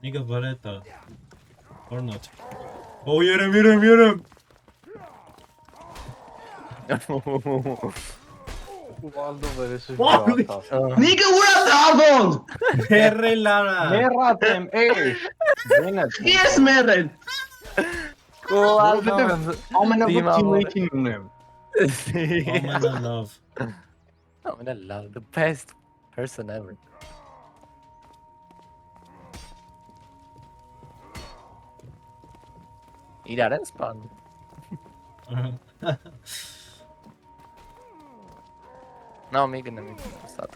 Nigga vareta. Or not. Oh yerem. Ուվալդո վերեսի Wow. ժողովրդա։ Նիկը ուրա դավոն։ Perrelara. Մեռած եմ, էյ։ Դենդ։ Ես մերել։ Ամենավուր teammate-ին ունեմ։ Omena love. I'm gonna love the best person ever. Իրար են սպան։ No, me gonna stop.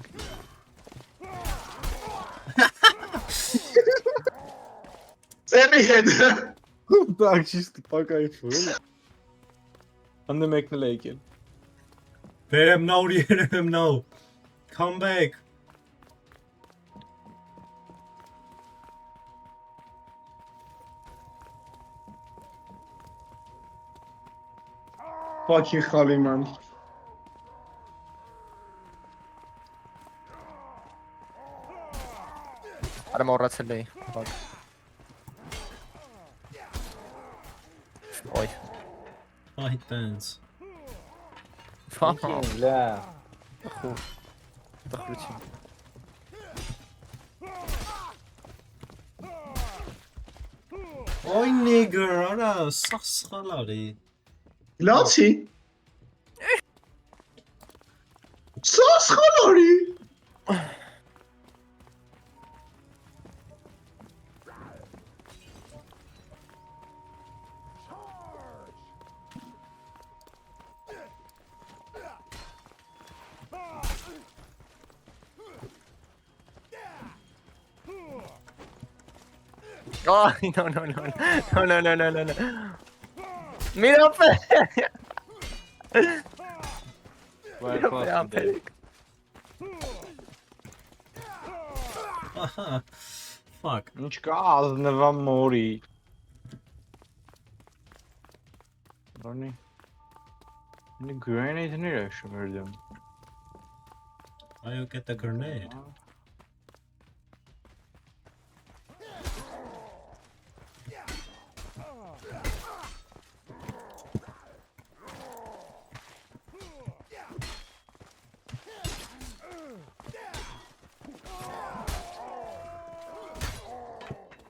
Ծերի հետ։ Так чисто по кайфу։ Անդե մեկն էլ եկել։ Yerem now. Come back. Fucking խալի ման։ Արա մոռացել էի։ Fuck. Ոյ։ Fight dance. Fuck. Լա։ Տխրություն։ Oy nigger, ara սախսխալարի։ Լացի։ Սոս խալարի։ Oh, no. Mira, I'm panic. Fuck. Ինչ կա ազնվա մորի։ Բանի։ Ինը grenade-ներ է շմերդում։ Why you get the grenade?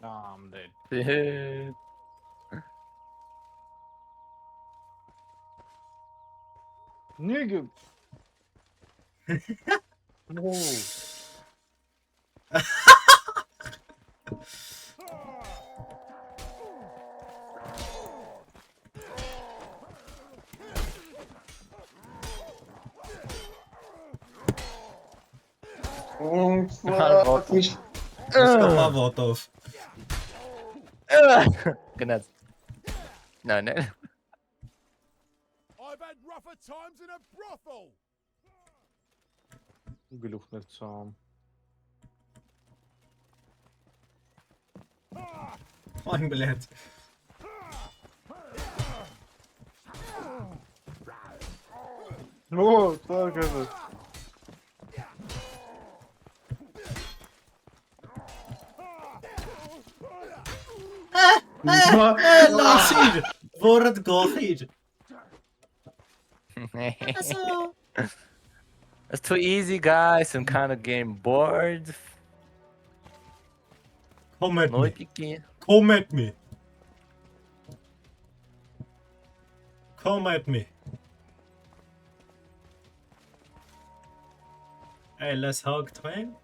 I'm dead։ Dude. Nigga։ No։ Սկսկամա ոտով։ Գնաց։ No. I've had rougher times in a brothel. Գլուխներ ցամ։ Ай, блядь. Ну, так это. Լասիր, որդ գողիր։ It's too easy, guys. I'm kind of getting bored. Come at No me. piki. Come at me. Come at me. Hey, let's hug twin.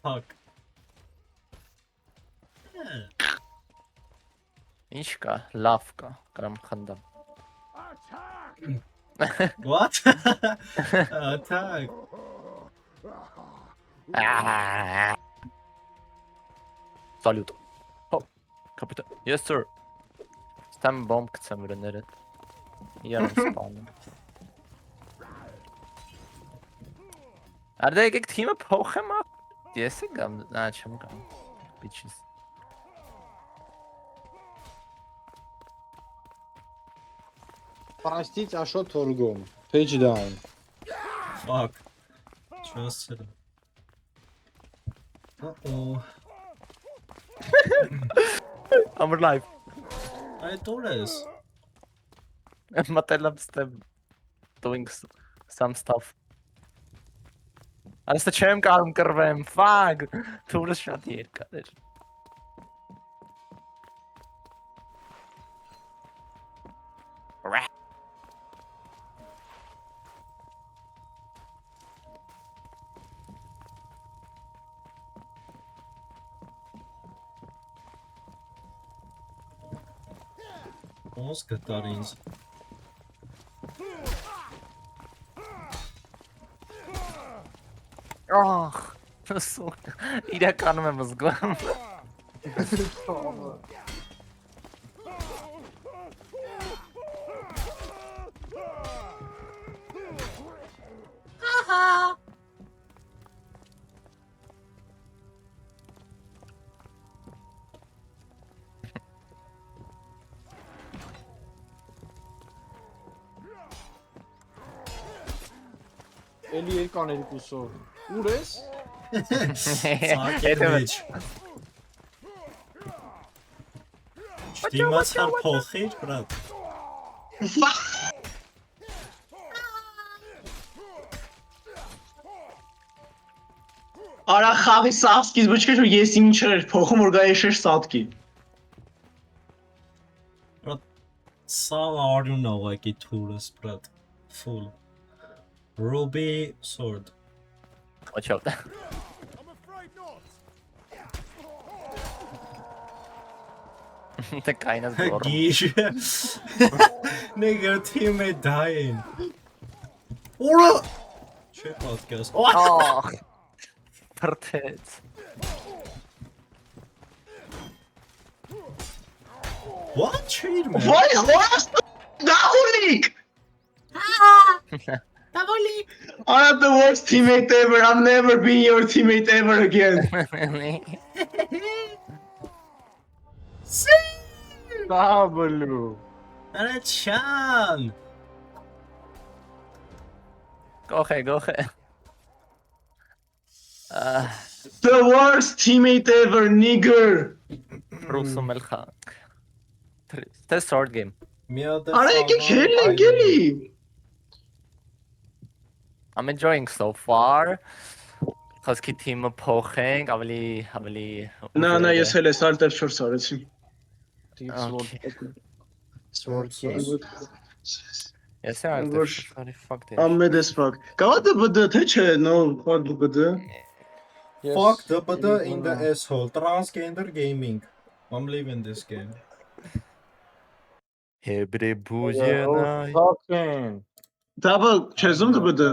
Fuck. Yeah. Ինչ կա, լավ կա, կամ խնդամ։ What? Attack. Salute. Oh, կապիտան։ Yes sir. Ստամ բոմբ գցեմ վրաներդ։ Իրան սպանում։ Արդյոք եկեք թիմը փոխեմ ա։ Ես եմ նա չեմ կամ։ Bitches։ Простите, а что торгом? Page down. Fuck. Just hit him. Uh-oh. I'm alive. I do this. Մտել եմ ստեմ doing some stuff։ Անստը չեմ կարում կռվեմ, fuck։ Թուրը շատ երկար էր։ Ոնց գտար ինձ։ Ահ, սուկ։ Իրականում եմ զգում։ Էլի եկան երկուսով։ Ուր ես։ Fucking bitch. Չդիմացար փոխիր, բրատ։ Արա խաղի սաղ սկիզբը չկեր որ ես ինչ էր փոխում որ գա եշեր սատկի։ Sal Arjuna like it tourist, brat. Full. Ruby sword. Watch out։ I'm afraid not. Թե կայնած գորում։ Gish. Nigga, teammate dying. Ora! Shit podcast. Oh! Ահ։ Պրտեց։ What? Cheat, man. Վայ խորաս դահուլիկ։ Aren't the worst teammate ever. I'll never be your teammate ever again. W. Arachan! Գողե։ The worst teammate ever, nigger. Ռուսում էլ խանք։ Թե sword game։ Արա եկեք հելենք էլի։ I'm enjoying so far։ Խոսքի թիմը փոխենք, ավելի Նա ես հել ես alt F4 արեցի։ Yes, sir. Sorry, fuck this։ I'm mad as fuck. Կավա DBD թե չէ, no, fuck DBD։ Fuck the butter in the asshole. Transgender gaming. I'm leaving this game. Hebre բուժենայ։ Fucking. Դավը չեզում DBD։